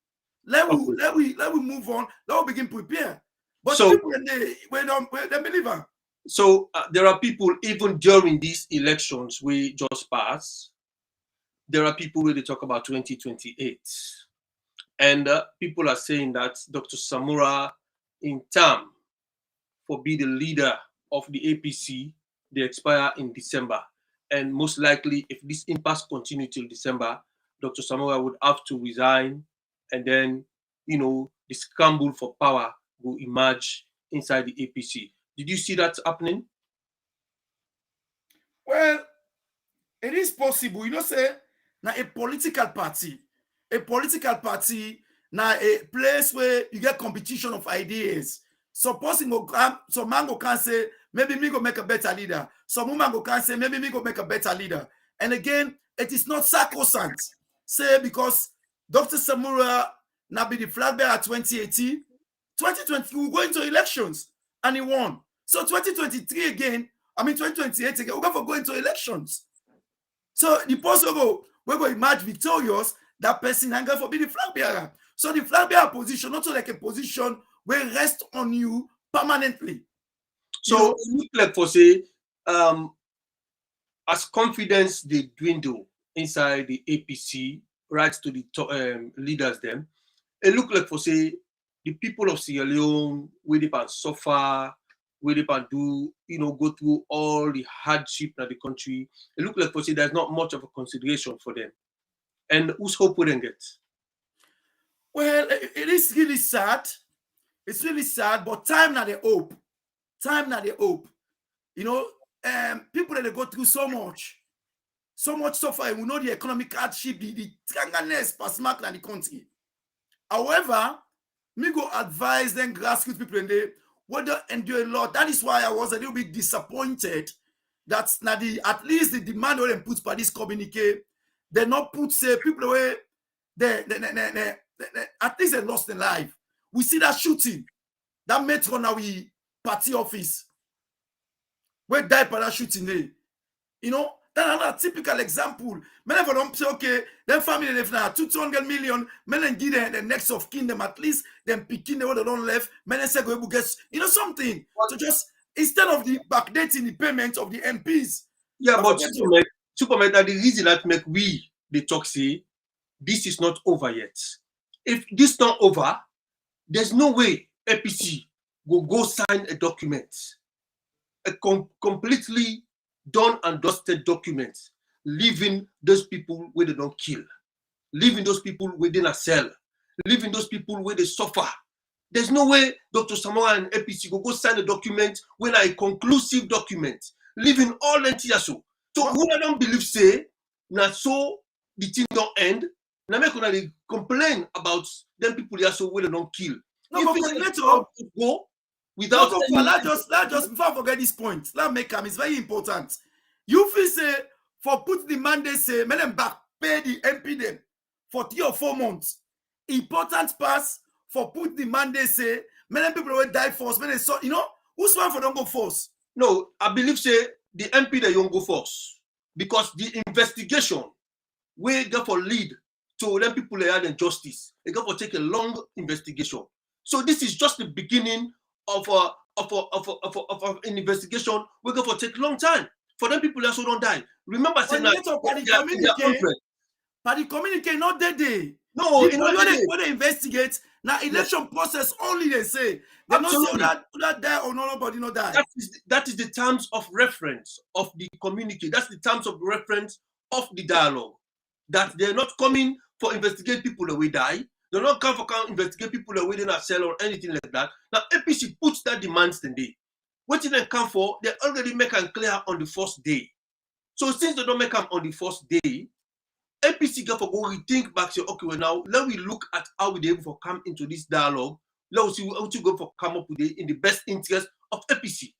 Let we move on. Let we begin prepare. But so, people they believe. So there are people even during these elections we just passed. There are people where they talk about 2028, and people are saying that Dr. Samura, in term for be the leader of the APC, they expire in December. And most likely, if this impasse continues till December, Dr. Samura would have to resign, and then, the scramble for power will emerge inside the APC. Did you see that happening? Well, it is possible. Say, now a political party, now a place where you get competition of ideas. Supposing some man can say, maybe me go make a better leader. Some woman can say, maybe me go make a better leader. And again, it is not sacrosanct. Say, because Dr. Samura now be the flag bearer 2018, 2020, we go into elections and he won. So 2023 again, 2028 again, we're going to go into elections. So the person we're going to emerge victorious, that person and go for be the flag bearer. So the flag bearer position, not so like a position will rest on you permanently. So it look like for say, as confidence they dwindle inside the APC, right to the top, leaders them, it look like for say the people of Sierra Leone, where they can suffer, where they can do, go through all the hardship in the country. It look like for say there's not much of a consideration for them. And whose hope would they get? Well, it is really sad. It's really sad, but time now they hope. Time now they hope. People that they go through so much suffering. We know the economic hardship, the strangeness past mark in the country. However, me go advise them grassroots people and they whether endure a lot. That is why I was a little bit disappointed that at least the demand they put by this communique, they not put say people away. They at least they lost their life. We see that shooting, that metro now we party office. Where died by that shooting there. That's another typical example. Many of them say, okay, them family left now 200 million, many give them the next of kin them at least, them picking the one that don't left, many say go get something. So just instead of the backdating the payment of the MPs. Yeah, but SUPERMED, that the reason that make we the talk say this is not over yet. If this not over, there's no way APC will go sign a document, a completely done and dusted document, leaving those people where they don't kill, leaving those people within a cell, leaving those people where they suffer. There's no way Dr. Samura and APC will go sign a document when a conclusive document, leaving all NTSO. So who I don't believe say, now so the thing don't end, now make they complain about them people there so where they don't kill. No, but go without let's just before I forget this point, let's make them, it's very important. You feel say for put the mandate say make them back pay the MP them for 3 or 4 months. Important pass for put the mandate say many people will die first. When they saw, who's one for don't go first? No, I believe say the MP they don't go first because the investigation will go for lead to them people they had injustice. They go for take a long investigation. So this is just the beginning of an investigation. We're going to take a long time for them people also don't die. Remember saying that the communique not that day. No, when they investigate now election process only they say they not say that die or nobody not die. That is the terms of reference of the communique. That's the terms of reference of the dialogue. That they're not coming for investigate people that will die. They don't come for investigate people that waiting at cell or anything like that. Now APC puts that demands today. What did they come for? They already make them clear on the first day. So since they don't make them on the first day, APC go for go rethink back, say, okay, well now let we look at how we able to come into this dialogue. Let's see how to go for come up with it in the best interest of APC.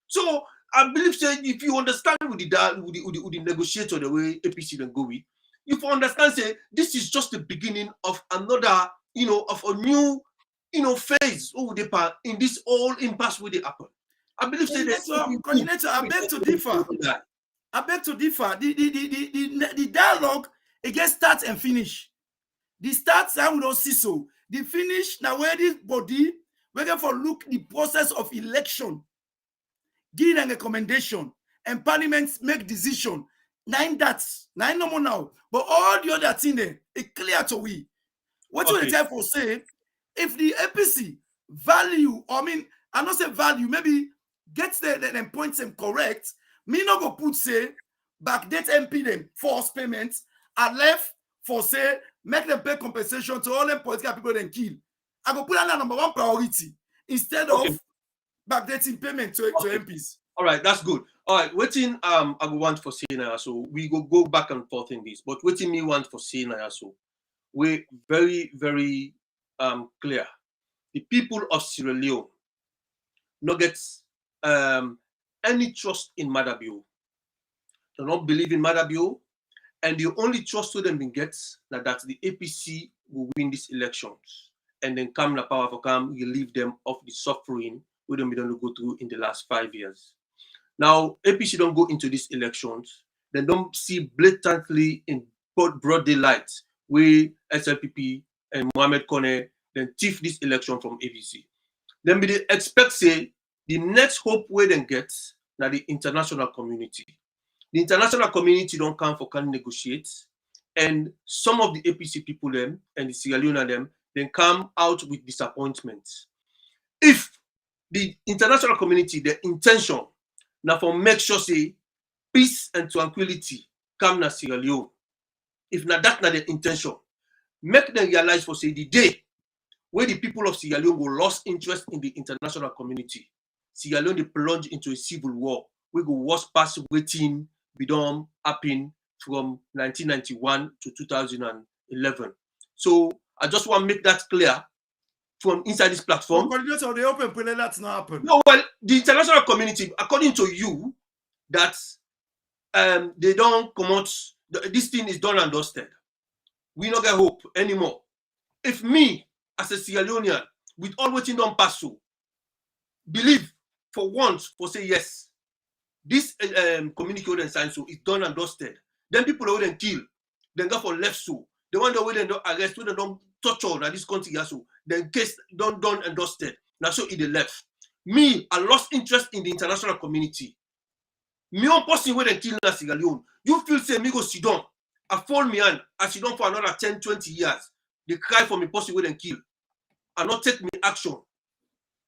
So I believe say if you understand with the negotiator the way APC then go with, you understand say this is just the beginning of another, of a new, phase in this all impasse where they happen. I believe say coordinator, I beg to differ. I beg to differ. The dialogue against start and finish. The start time we don't see so. The finish now where this body we're going for look the process of election, give them a recommendation, and parliament make decision. 9 no more now. But all the other thing there, it clear to we. What you therefore say, if the APC value, I not say value, maybe gets the points them correct, me not go put say backdate MP them force payments and left for say make them pay compensation to all them political people then kill. I go put that number one priority instead of backdating payment to MPs. All right, that's good. All right, waiting I go want for saying so we go back and forth in this, but waiting me want for saying so we're very, very clear. The people of Sierra Leone no get any trust in Madabio. They don't believe in Madabio, and the only trust to them been gets that the APC will win these elections and then come to power for come relieve them of the suffering we don't go through in the last 5 years. Now APC don't go into these elections, they don't see blatantly in broad daylight where SLPP and Mohamed Kone then thief this election from APC. Then we expect say the next hope where they get now the international community. The international community don't come for can negotiate, and some of the APC people them and the Sierra Leone them then come out with disappointment. If the international community, the intention now for make sure say peace and tranquility come na Sierra Leone. If not that not the intention, make them realize for say the day where the people of Sierra Leone will lost interest in the international community, Sierra Leone they plunge into a civil war. We go worst past waiting be done happen from 1991 to 2011. So I just want to make that clear from inside this platform. Coordinator, the open play that's not happen. No, well, the international community, according to you, that they don't come out. This thing is done and dusted. We not get hope anymore. If me, as a Sierra Leonean, with all waiting done pass through, believe for once for say yes, this communique and sign so is done and dusted. Then people who then kill, then go for left so. The one that we then don't arrest, we then don't torture now this country so. Then case done and dusted. Now so it left. Me, I lost interest in the international community. Me one person where they kill na Sierra Leone. You feel say me go sit down. I fall me and I sit down for another 10, 20 years. They cry for me person where they kill. And not take me action.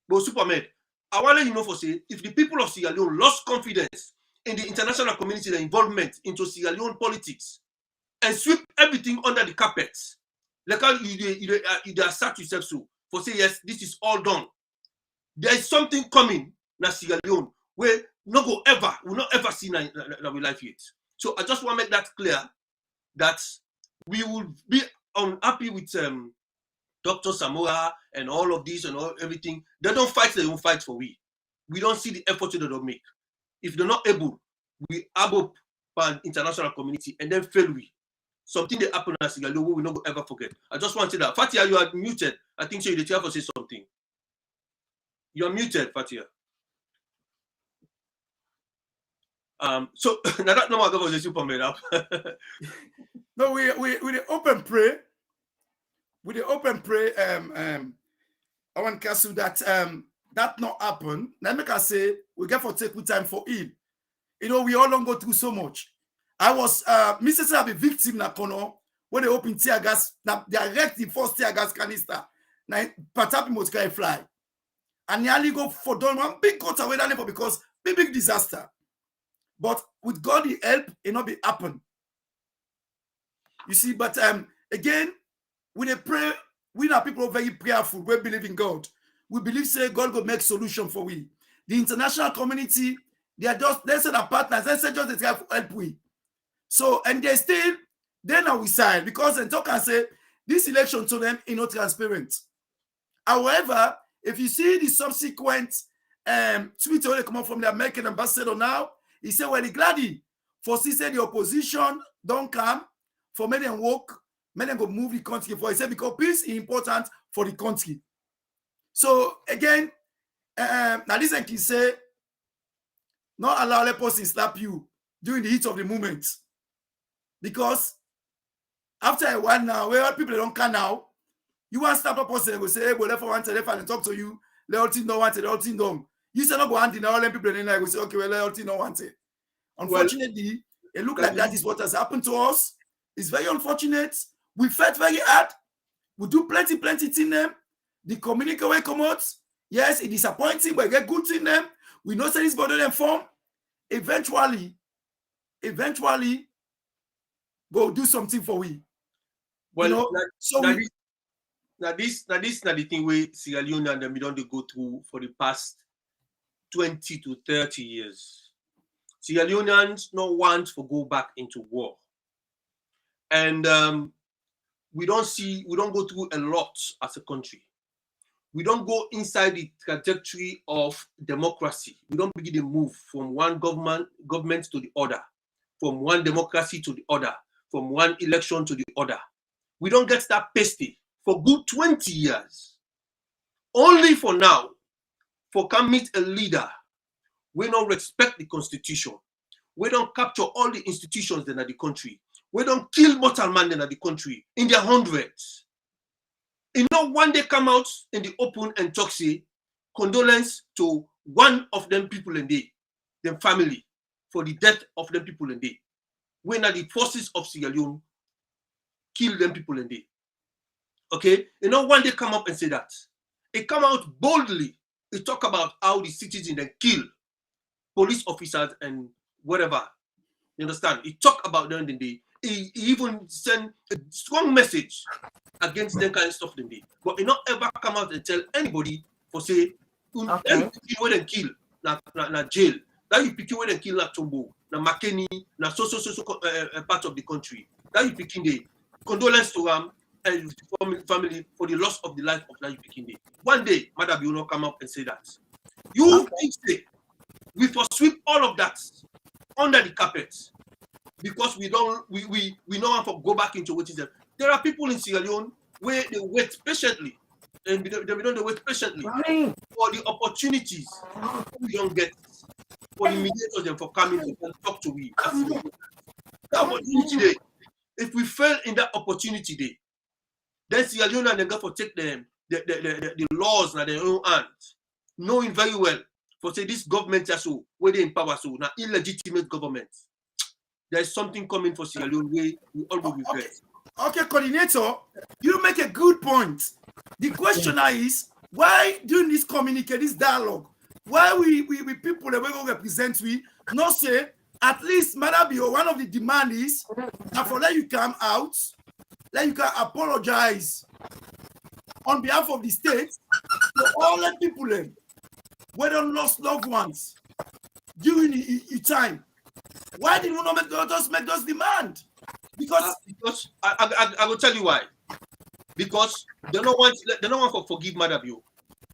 But SUPERMED, I want to let you know for say, if the people of Sierra Leone lost confidence in the international community, the involvement into Sierra Leone politics, and sweep everything under the carpet, like how you assert yourself so, for say, yes, this is all done. There is something coming na Sierra Leone where we'll not ever see in our life yet. So I just want to make that clear that we will be unhappy with Dr. Samora and all of this and everything. They don't fight, they don't fight for we. We don't see the effort that they don't make. If they're not able, we have up for an international community and then fail we. Something that happened in Sierra Leone we will not ever forget. I just want to say that. Fatia, you are muted. I think so you're here for say something. You are muted, Fatia. So now that number goes to SUPERMED up. No, we the open pray. With the open pray, I want Kasu that that not happen. Let me say we get for take time for it. You know, we all don't go through so much. I was Mrs. a victim na kono when they open tear gas, na direct the first tear gas canister. Now Patapi must fly. And nearly go for done one big cut away that level because big disaster. But with God the help, it not be happen. You see, but again, we they pray We are people very prayerful. We believe in God. We believe say God will make solution for we. The international community, they are just, they said our partners, they said just they have help we. So, and they still, then now we side because they talk and say this election to them is not transparent. However, if you see the subsequent tweet when they come up from the American ambassador now, he said, well, he gladly for see say the opposition don't come for men and work, men and go move the country for. He said because peace is important for the country. So again, now this can say, not allow the person slap you during the heat of the moment. Because after a while now, where people don't come now, you want to stop a person and go say, hey, go left for one telephone and talk to you, let all thing don't want it, all thing don't. You say not go hand in all them people and then I go say, okay, well, let all thing don't want it. Unfortunately, it looks like that is what has happened to us. It's very unfortunate. We fought very hard. We do plenty in them. The Communique way come out. Yes, it's disappointing, but we get good in them. We know say this body them form. Eventually, go do something for we. Well, you know, this the thing where Sierra Leone and them don't go through for the past 20 to 30 years. Sierra Leoneans not want to go back into war. And we don't go through a lot as a country. We don't go inside the trajectory of democracy. We don't begin to move from one government to the other, from one democracy to the other, from one election to the other. We don't get that pasty for good 20 years. Only for now, for come meet a leader, we don't respect the constitution. We don't capture all the institutions in the country. We don't kill mortal man in the country in their hundreds. You know, one day come out in the open and talk, say, condolence to one of them people in them family, for the death of them people in day. When are the forces of Sierra Leone kill them people in day. Okay? You know, one day come up and say that. It come out boldly. It talk about how the citizens then kill police officers and whatever. You understand? He talk about them in the day. He even send a strong message against them kind of stuff in the day. But he not ever come out and tell anybody for say, okay, people then kill na jail. That you picking when they kill na Tombo, na Makeni, na so part of the country. That you picking the condolence to and family for the loss of the life of that you picking the. One day, Madam, you will not come up and say that. You think we for sweep all of that under the carpet because we don't want to go back into what is there. There are people in Sierra Leone where they wait patiently and they don't wait patiently for the opportunities we don't get, for the mediators and for coming to talk to me. That opportunity day, if we fail in that opportunity day, then Sierra Leone and they go for take the laws in their own hands, knowing very well for say this government is so where they in power so now illegitimate government. There is something coming for Sierra Leone where we all will be fair. Okay, coordinator, you make a good point. The question is, why during this communique, this dialogue, why we people that we go represent, we not say, at least, Madam, one of the demand is, that for let you come out, let you can apologize on behalf of the state to all the people whether lost loved ones during the time. Why did we not just make those demand? Because I will tell you why. Because they don't want to forgive Madabio.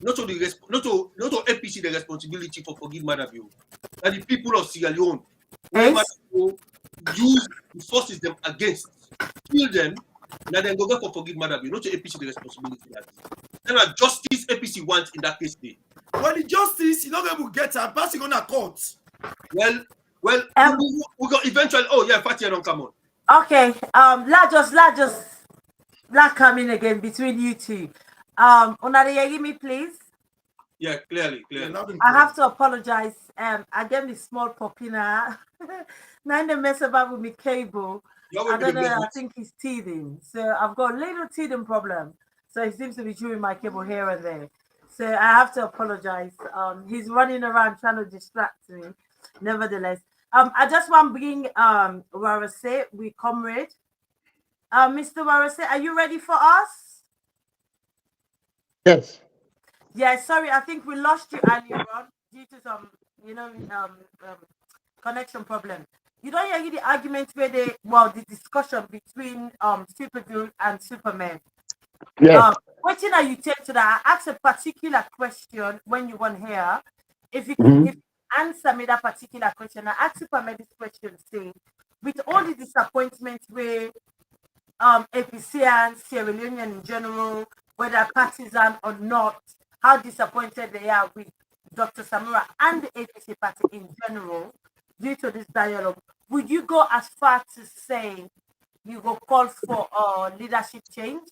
Not to APC the responsibility for forgive Madabio. And the people of Sierra Leone, when Madabio use the forces them against, kill them, and then go back for forgive Madabio. Not to APC the responsibility for that. Then a justice APC wants in that case day. Well, the justice you're not going to get and passing on a court. Well, we got eventually. Oh yeah, Fatia don't come on. Okay, let's come in again between you two. Onadeyegi me, please. Yeah, clearly. I have to apologize. I gave me small popina. Now the mess about with my cable. I don't know. I think he's teething, so I've got a little teething problem. So it seems to be chewing my cable here and there. So I have to apologize. He's running around trying to distract me. Nevertheless, I just want to bring Warissay with Comrade. Mr. Warissay, are you ready for us? Yes. Yeah, sorry, I think we lost you earlier on due to some, connection problem. You don't hear the argument where the discussion between Superview and SUPERMED. Yes. What are you take to that? I asked a particular question when you weren't here. If you could Mhm. if answer me that particular question, I asked SUPERMED this question, say, with all the disappointment where APC and Sierra Leone in general, whether partisan or not, how disappointed they are with Dr. Samura and the APC party in general due to this dialogue. Would you go as far to say you will call for leadership change?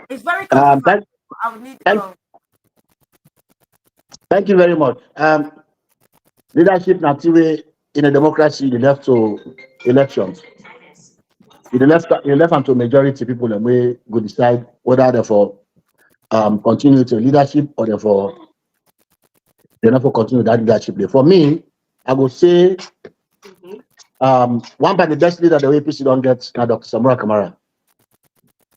It's very controversial. I would need thank, thank you very much. Leadership naturally in a democracy, they left to elections. You left unto majority people and we go decide whether they for continue to leadership or they never continue that leadership. For me, I would say one of the best leader the APC don't get now Dr. Samura Kamara.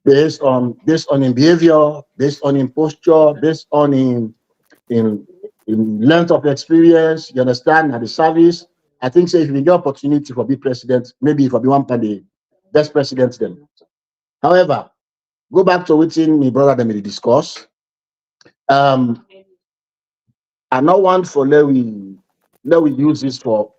Based on in behavior, based on in posture, based on in length of experience, you understand, and the service. I think so if you get opportunity for be president, maybe if I be one of the best presidents then. However, go back to within my brother them discuss. I not want for let we use this for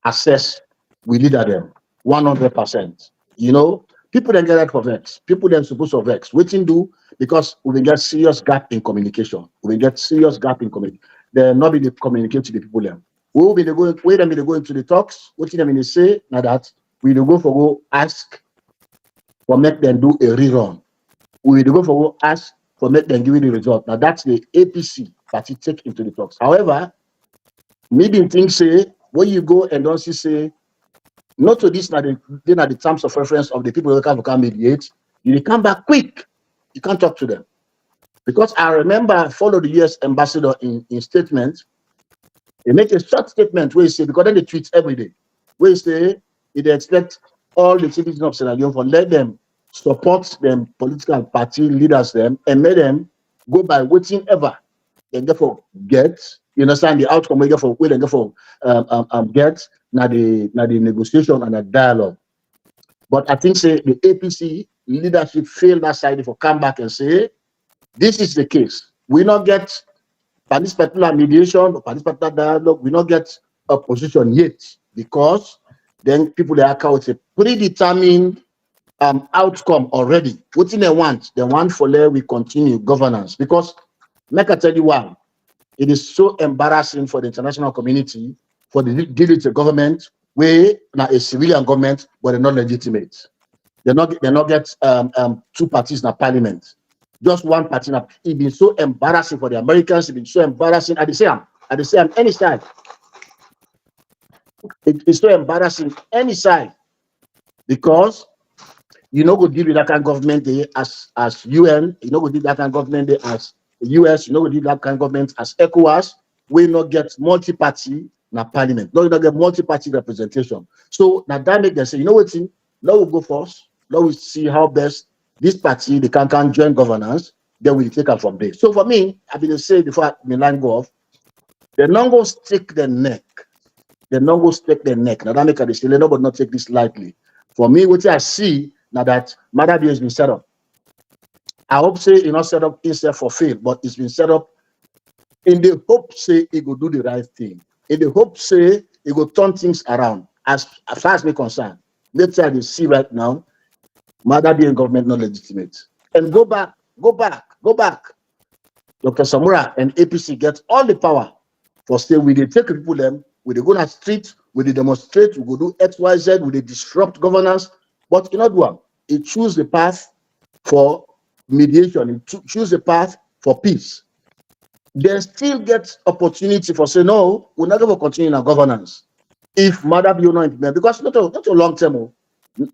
assess we leader them 100%. You know, people then get that for vex. People then supposed to vex. Waiting do because we will get serious gap in communication. We will get serious gap in communication. They're not be communicate to the people then. We will be the going wait them be go into the talks. What them in the say now that we will go for go ask for make them do a rerun. We will go for go ask for make them give you the result. Now that's the APC party take into the talks. However, maybe things say when you go and don't see say not to this, not the terms of reference of the people who can mediate. You come back quick. You can't talk to them. Because I remember I followed the US ambassador in statement. They make a short statement where he say, because then they tweet every day, where he say, they expect all the citizens of Sierra Leone for let them support them political party leaders them and let them go by waiting ever and therefore get, you understand the outcome we get for wait and therefore get now the negotiation and the dialogue. But I think say the APC leadership failed that side if come back and say this is the case. We not get by this particular mediation or by this particular dialogue, we not get a position yet because then people they are with a predetermined outcome already. What they want for let we continue governance because make I tell you why. It is so embarrassing for the international community for the deal with the government where now a civilian government but they're not legitimate. They're not get two parties in a parliament. Just one party. It's been so embarrassing for the Americans. It's been so embarrassing at the same any side. It's so embarrassing any side because you know go deal with that kind of government there as UN. You know go deal with that kind of government there as US. You know go deal with that kind of government as ECOWAS. We not get multi-party na parliament. No, you not get multi-party representation. So now that make them say, you know what? Now we'll go first. Now we see how best this party they can join governance. Then we take it from there. So for me, I've been say before the line go off, they're not going to stick their neck. They're not going to stick their neck. Now that make a say, nobody not take this lightly. For me, what I see now that Madabi has been set up. I hope say it's not set up instead for fail, but it's been set up in the hope say it will do the right thing. In the hope say it will turn things around. As far as me concerned, let's say they see right now, Madabi and government not legitimate. And go back. Dr. Samura and APC get all the power for say we they take people them, we they go on the street, we they demonstrate, we go do XYZ, we they disrupt governance. But you know what? It choose the path for mediation, it choose the path for peace. They still get opportunity for say no, we're not going to continue in our governance. If Madabi not implement, because not a long term.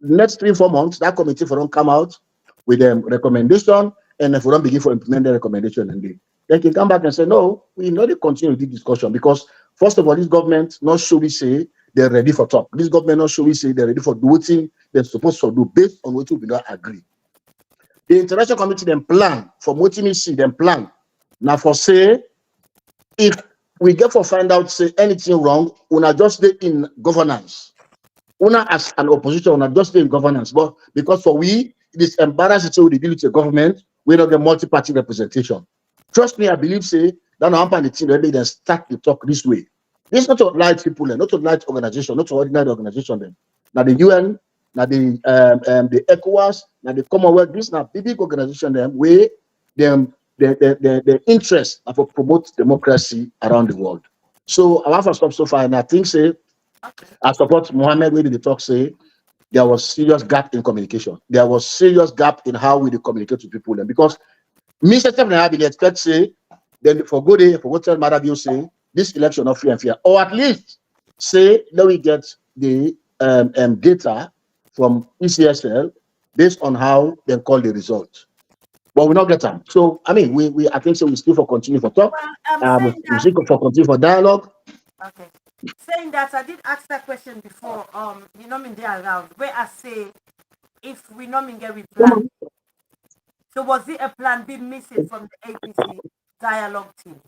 Next 3-4 months, that committee for them come out with a recommendation, and if we don't begin for implement the recommendation, and they can come back and say, no, we not continue with this discussion because first of all, this government not sure we say they're ready for talk. This government not sure we say they're ready for doing they're supposed to do based on what we not agree. The international community then plan for legitimacy, then plan. Now for say, if we get for find out say anything wrong, una just stay in governance. Una as an opposition, una just stay in governance. But because for we, it is embarrassing to deal with the government, we don't get multi-party representation. Trust me, I believe say that now the team maybe then start to talk this way. This is not to light people, not to light organization, not to ordinary organization. Then now the UN, now the ECOWAS, now the Commonwealth, this now big organization them where them the interest of promote democracy around the world. So I want to stop so far, and I think say I support Mohamed when they talk say there was serious gap in communication. There was serious gap in how we communicate to people, and because Mr. Stephen I will expect say then for good day for what tell Madabio say this election not free and fair, or at least say let we get the data from ECSL based on how they call the result. But we not get them. So I mean we I think so we still for continue for talk. We still for continue for dialogue. Okay. Saying that I did ask that question before, you know me there around where I say if we know me get we plan. So was it a plan B missing from the APC dialogue team?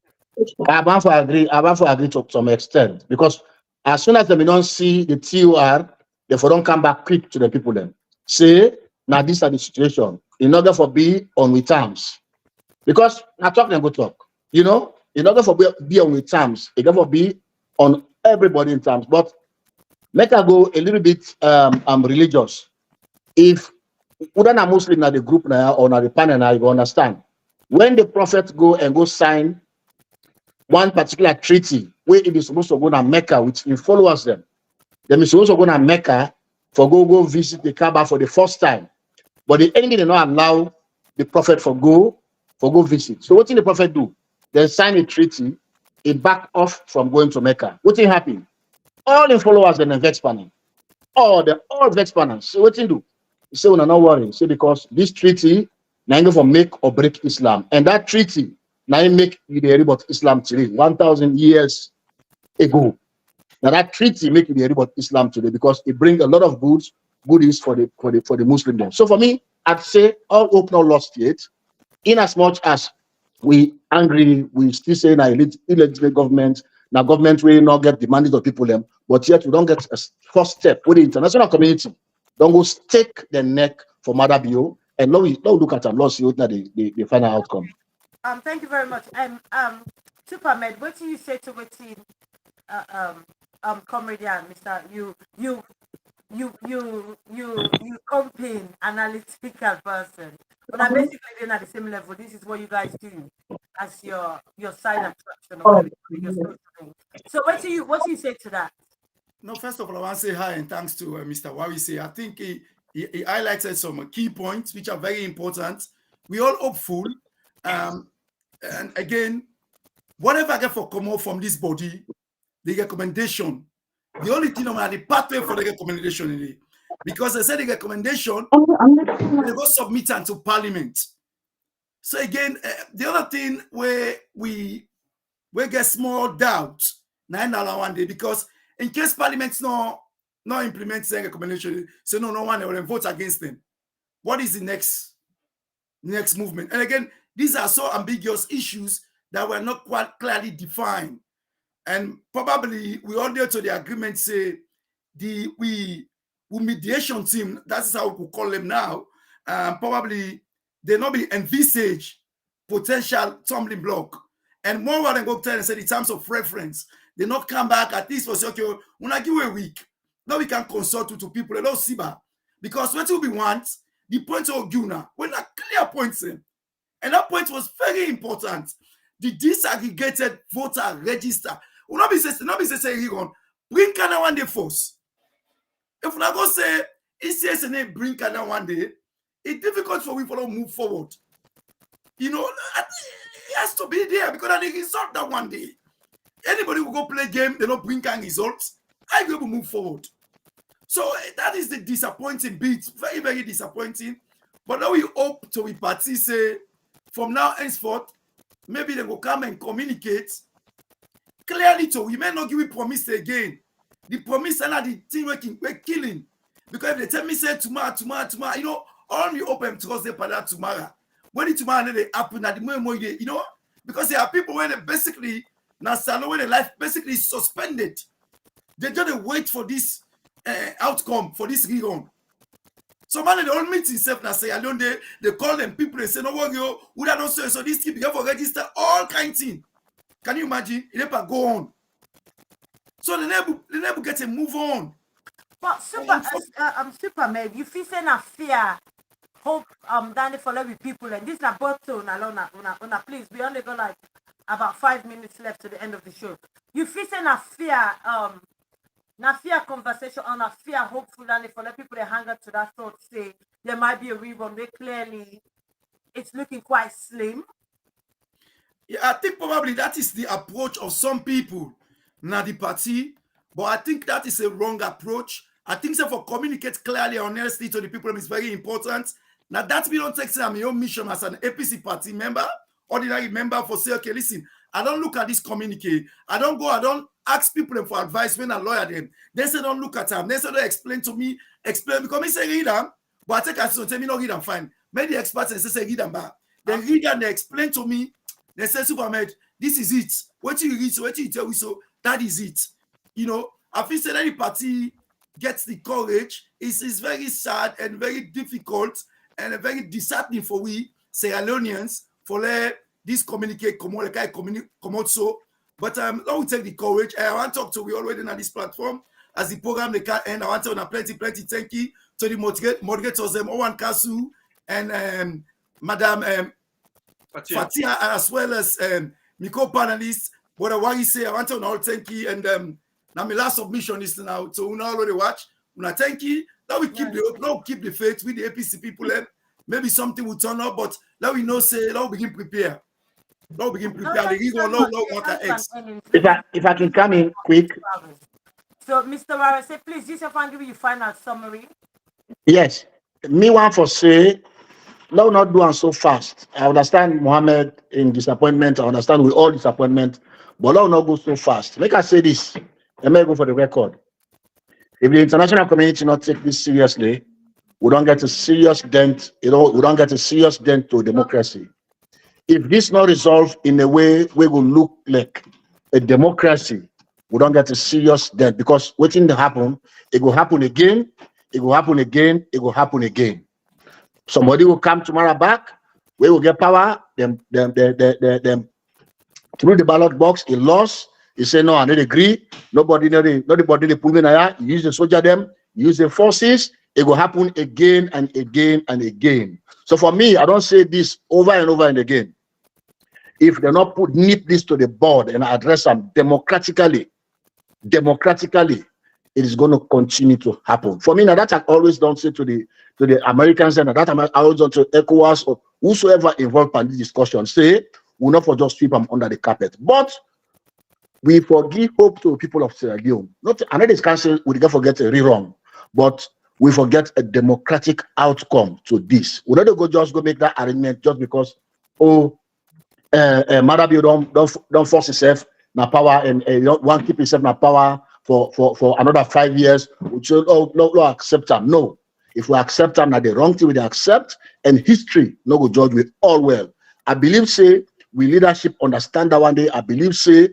I want to agree to some extent because as soon as they don't see the TUR, they don't come back quick to the people then. Say, now these are the situation. In order for be on with terms. Because I talk and go talk. You know, in order for be on with terms, it never be on everybody in terms. But make I go a little bit religious. If whether a Muslim na the group now or na the panel now, you understand. When the prophet go sign one particular treaty where it is supposed to go to Mecca with his followers them is supposed to go to Mecca for go visit the Kaaba for the first time. But the enemy did not allow the prophet for go visit. So what did the prophet do? They sign a treaty, he back off from going to Mecca. What did happen? All the followers and the vex panel. All vex panels. So what did he do? He said, no, not worry. Say because this treaty now for make or break Islam. And that treaty now make you the about Islam today, 1,000 years ago. Now that treaty make you the about Islam today because it brings a lot of goodies for the Muslim. So for me, I'd say all hope not lost yet. In as much as we angry, we still say now illegitimate government, now government will not get the mandate of people them, but yet we don't get a first step with the international community. Don't go stake the neck for Madabio and now we look at them, let's see what the final outcome. Thank you very much. SUPERMED, what do you say to what Comrade and Mr. You campaign analytical person. But I'm basically doing at the same level. This is what you guys do as your side attraction or your social thing. So what do you say to that? No, first of all, I want to say hi and thanks to Mr. Warissay. I think he highlighted some key points which are very important. We all hopeful. And again, whatever I get for come out from this body, the recommendation, the only thing I'm the pathway for the recommendation, because they said the recommendation, they go submit it to Parliament. So again, the other thing where we get small doubt now one day, because in case Parliament's not implement the recommendation, so no one will vote against them. What is the next movement? And again, these are so ambiguous issues that were not quite clearly defined. And probably we all due to the agreement say we mediation team, that's how we could call them now, probably they not be envisage potential stumbling block. And more than go tell and say in terms of reference, they not come back at least for say, okay, when I give you a week, now we can consult to people, they don't see back. Because what we want, the point of Guna, when a clear points in, and that point was very important. The disaggregated voter register. We not be say bring Kana one day first. If we not go say ECSNA bring Kana one day, it's difficult for we to move forward. You know, it has to be there because they result that one day. Anybody will go play game, they don't bring Kana results. I will move forward. So that is the disappointing bit. Very, very disappointing. But now we hope to be party say from now henceforth, maybe they will come and communicate clearly to we may not give you promise again. The promise and the thing we're killing. Because if they tell me say tomorrow, you know, all you open Thursday pada tomorrow. When it tomorrow they happen at the moment, you know, because there are people when they basically now salon when their life basically suspended. They just wait for this outcome for this rerun. So man, they all meet himself and say, alone they call them people, they say, no one you would not say so this keep for register all kind of thing. Can you imagine? It never go on. So they never get to move on. But SUPERMED, you feel saying a fear, hope Danny follow with people, and this is a bottle una please. We only got like about 5 minutes left to the end of the show. You feel saying a fear conversation on a fear hopeful Danny follow people they hang up to that thought say there might be a rerun where clearly it's looking quite slim. Yeah, I think probably that is the approach of some people, not the party, but I think that is a wrong approach. I think so for communicate clearly and honestly to the people is very important. Now that we don't take my own mission as an APC party member, ordinary member for say, okay, listen, I don't look at this communique. I don't ask people for advice when I lawyer them. They say don't look at them. They say don't explain because me say read them, but I take as so tell me no read them fine. Maybe the experts say read them back. They read and they explain to me. They say, SUPERMED, this is it. What you read, so what you tell me, so that is it. You know, I feel that any party gets the courage. It's very sad and very difficult and very disheartening for we Sierra Leoneans for this communicate come out so. But now we take the courage. I want to talk to we already on this platform as the program they can end. I want to plenty thank you to the moderators Owan Kasu and Madam Fatia, as well as my co-panelists, what Warissay, I want to all thank you. And now my last submission is now, so we already watch. Una thank you. Now we keep keep the faith with the APC people. Maybe something will turn up, but now we know say, now we begin prepare. Now we begin prepare. If I can come in quick. So, Mr. Warissay, please, use your phone, give you final summary. Yes, me one for say. No, not doing so fast. I understand Mohamed in disappointment. I understand we all disappointment, but now not go so fast. Make I say this. Let me go for the record. If the international community not take this seriously, we don't get a serious dent. We don't get a serious dent to democracy. If this not resolved in a way we will look like a democracy, we don't get a serious dent because waiting to happen, it will happen again. It will happen again. It will happen again. Somebody will come tomorrow back. We will get power. Them through the ballot box. He lost. He said no. I don't agree. Nobody pull me now. Use the soldier them. Use the forces. It will happen again and again and again. So for me, I don't say this over and over and again. If they not nip this to the board and address them democratically, it is going to continue to happen. For me, now that I always don't say to the Americans and that I always don't to ECOWAS or whosoever involved in this discussion, say we'll not for just sweep them under the carpet. But we forgive hope to people of Sierra Leone. Not another discussion, we don't forget a rerun, but we forget a democratic outcome to this. We don't go make that arrangement just because Madabi don't force himself na power and one keep himself na power for another 5 years. We should no accept them. No. If we accept them, that the wrong thing we accept, and history no go judge with all well. I believe say we leadership understand that one day. I believe say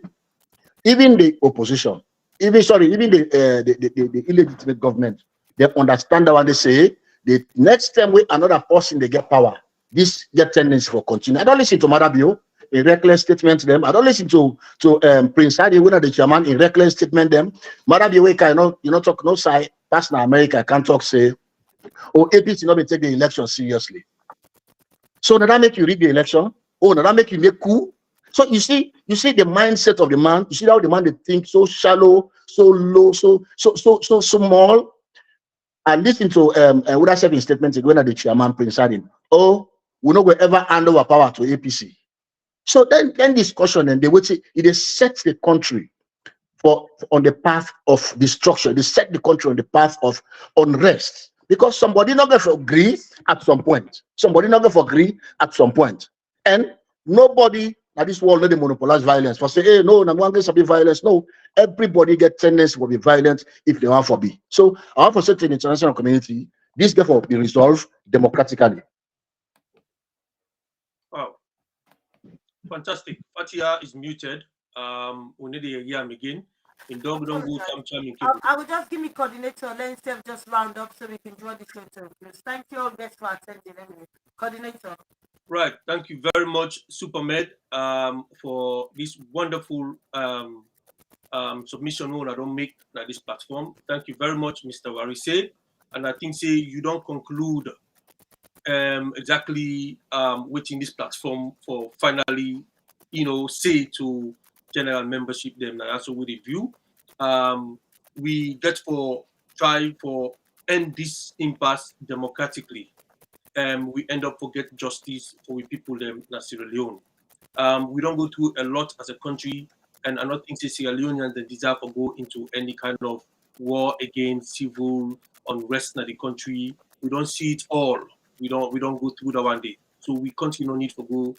even the opposition, even the illegitimate government, they understand that one day say the next time we another person they get power, this get tendency for continue. I don't listen to Madabio in reckless statement them. I don't listen to Prince Hadi, winner the chairman in reckless statement them. Madabio you know talk no side. That's now America can't talk say. Or APC not take the election seriously. So that make you read the election. Oh, that make you make coup. So you see the mindset of the man. You see how the man they think so shallow, so low, so small. And listen to what I said in statement when the chairman Prince Adin. Oh, we not going ever hand over power to APC. So then discussion and they would say it sets the country on the path of destruction. They set the country on the path of unrest. Because somebody not going to agree at some point. Somebody not going to agree at some point. And nobody at this world let them monopolize violence. For say, hey, no, I'm going to be violence. No, everybody get tendency to be violent if they want to be. So I want to say to the international community, This therefore be resolved democratically. Wow, fantastic. Fatia is muted. We need to hear him again. In dog don't go chime. I will just give me coordinator, let himself just round up so we can draw the show to a close. Thank you all guys for attending anyway. Coordinator. Right. Thank you very much, SUPERMED, for this wonderful submission I don't make at this platform. Thank you very much, Mr. Warissay. And I think say you don't conclude exactly waiting this platform for finally, say to general membership them and also with a view. We get for try for end this impasse democratically. We end up for get justice for we people them in Sierra Leone. We don't go through a lot as a country, and I don't think Sierra Leoneans they deserve to go into any kind of war against civil unrest in the country. We don't see it all. We don't go through that one day. So we continue no need to go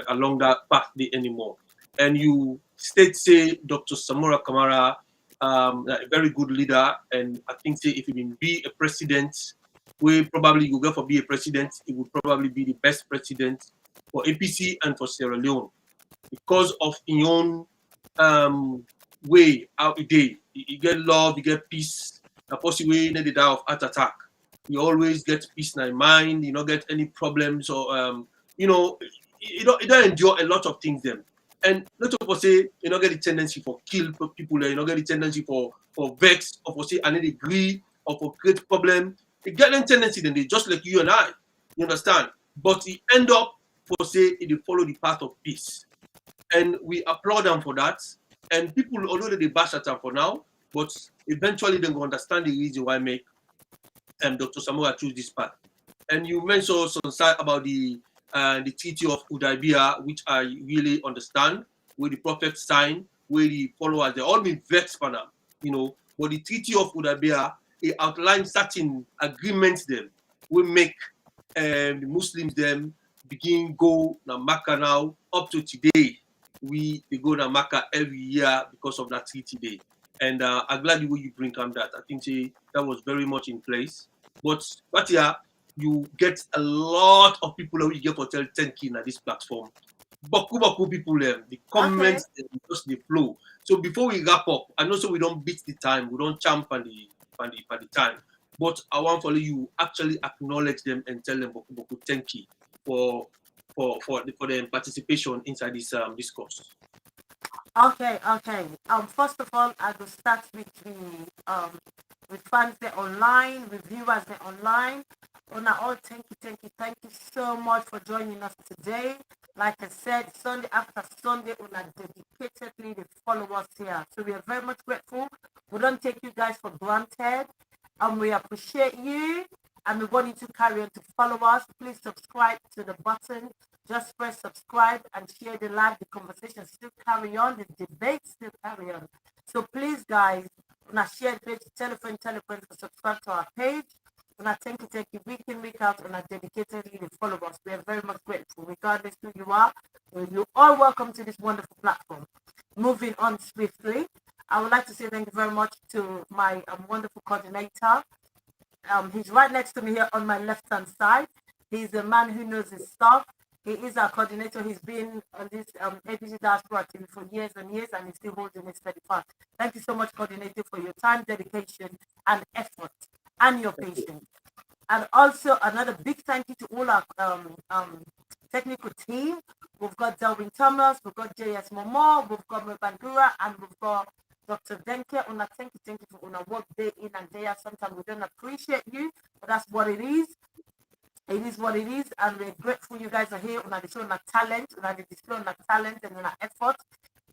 along that path day anymore. And you say Dr. Samora Kamara, a very good leader, and I think say if he can be a president, we probably will go for be a president. It would probably be the best president for APC and for Sierra Leone because of his own way out the day. You get love, you get peace. The possibly need the die of heart attack. You always get peace in your mind. You don't get any problems or you don't endure a lot of things then. And not to say you don't get the tendency for kill people. You don't get the tendency for vex or for say I need agree or for create problem. You get a tendency then they just like you and I. You understand? But he end up for say they follow the path of peace. And we applaud them for that. And people, although they bash at them for now, but eventually they will understand the reason why make Dr. Samora choose this path. And you mentioned some about the treaty of Udaibia, which I really understand, where the prophet signed, where the followers, they all been vexed for them, But the treaty of Udaibia, it outlines certain agreements them will make the Muslims them begin go to Makkah now up to today. They go to Makkah every year because of that treaty day. And I'm glad the way you bring on that. I think that was very much in place. But yeah, you get a lot of people that you get for 10K at this platform. Baku people the comments just the flow. So before we wrap up, I know so we don't beat the time, we don't champ on the time. But I want for you actually acknowledge them and tell them Baku 10K for their participation inside this discourse. Okay. First of all, I will start with fans there online, with viewers there online. All thank you so much for joining us today. Like I said, Sunday after Sunday, dedicatedly they follow us here. So we are very much grateful. We don't take you guys for granted. And we appreciate you. And we want you to carry on to follow us. Please subscribe to the button. Just press subscribe and share the live. The conversation still carry on. The debate still carry on. So please, guys, when I share the page, telephone to subscribe to our page. When I thank you week in, week out, and I dedicatedly follow us. We are very much grateful, regardless who you are. You're all welcome to this wonderful platform. Moving on swiftly, I would like to say thank you very much to my wonderful coordinator. He's right next to me here on my left-hand side. He's a man who knows his stuff. He is our coordinator. He's been on this APC Diaspora team for years and years, and he's still holding his steady fast. Thank you so much, coordinator, for your time, dedication, and effort, and your patience. And also another big thank you to all our technical team. We've got Delvin Thomas, we've got JS Momo, we've got Mbangura, and we've got Dr. Denke. Thank you for work day in and day out. Sometimes we don't appreciate you, but that's what it is. It is what it is, and we're grateful you guys are here. They show talent, they display talent and effort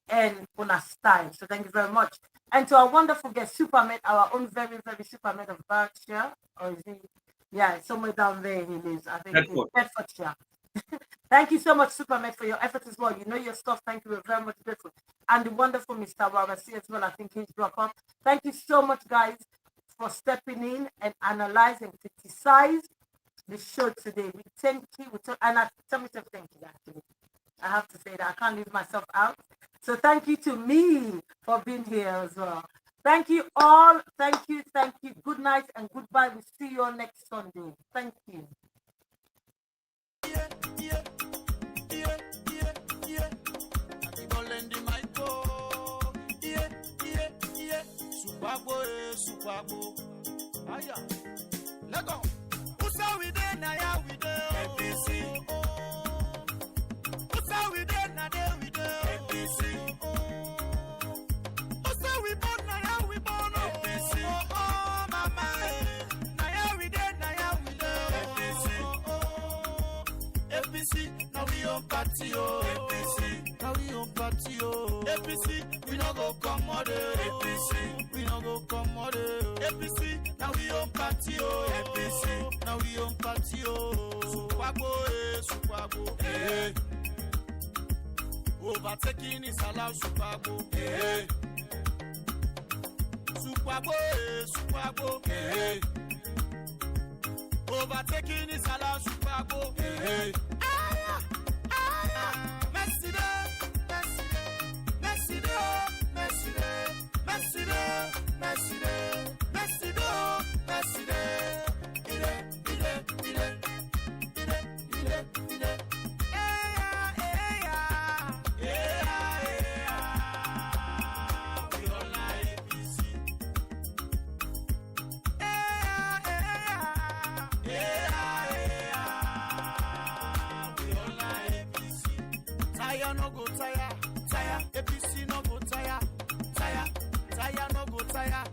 and on our style. So thank you very much. And to our wonderful guest, SUPERMED, our own very, very SUPERMED of Berkshire. Or is he? Yeah, somewhere down there he lives. I think it's Bedfordshire. Thank you so much, SUPERMED, for your efforts as well. You know your stuff. Thank you. We're very much grateful. And the wonderful Mr. Warissay as well. I think he's dropped off. Thank you so much, guys, for stepping in and analyzing, criticize the show today. We thank you. And I tell myself thank you, actually. I have to say that. I can't leave myself out. So thank you to me for being here as well. Thank you all. Thank you. Thank you. Good night and goodbye. We'll see you all next Sunday. Thank you. Superbo. Aya. Let go. Usa we dey na ya we dey. APC. Usa we dey na dey we dey. APC. Usa we born na ya we born. APC. Oh mama. Na ya we dey na ya we dey. APC. APC. Now we on party oh. APC. Now we on party oh. APC. We no go commode. APC. We no go commode. APC. Now we on party oh. APC. Now we on party oh. Superbo, eh. Overtaking is allowed, Superbo, eh. Superbo, eh. Overtaking is allowed, Superbo, eh. No go tire, APC no go tire, no go tire,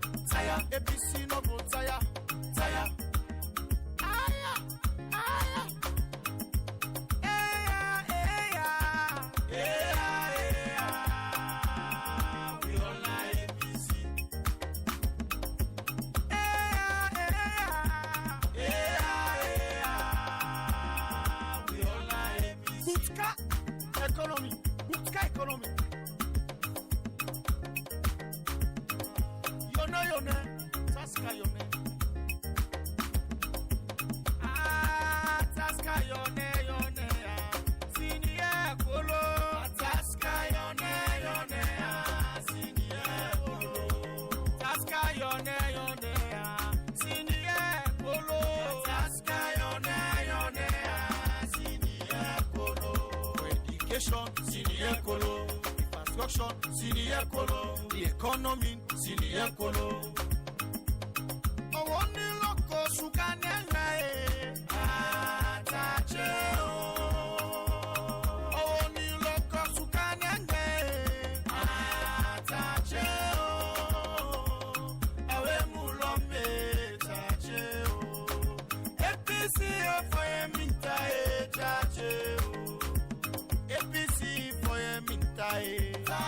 APC no go tire, we all like APC. We all like APC. Economy. Yone, Taska Yone. Taska Yone, Sinia Kolo. Taska Yone, Sinia Kolo. Taska Yone, Sinia Kolo. Taska Yone, Sinia Kolo. Education, Sinia Kolo. Construction, Sinia Kolo. The economy, Sinia Kolo.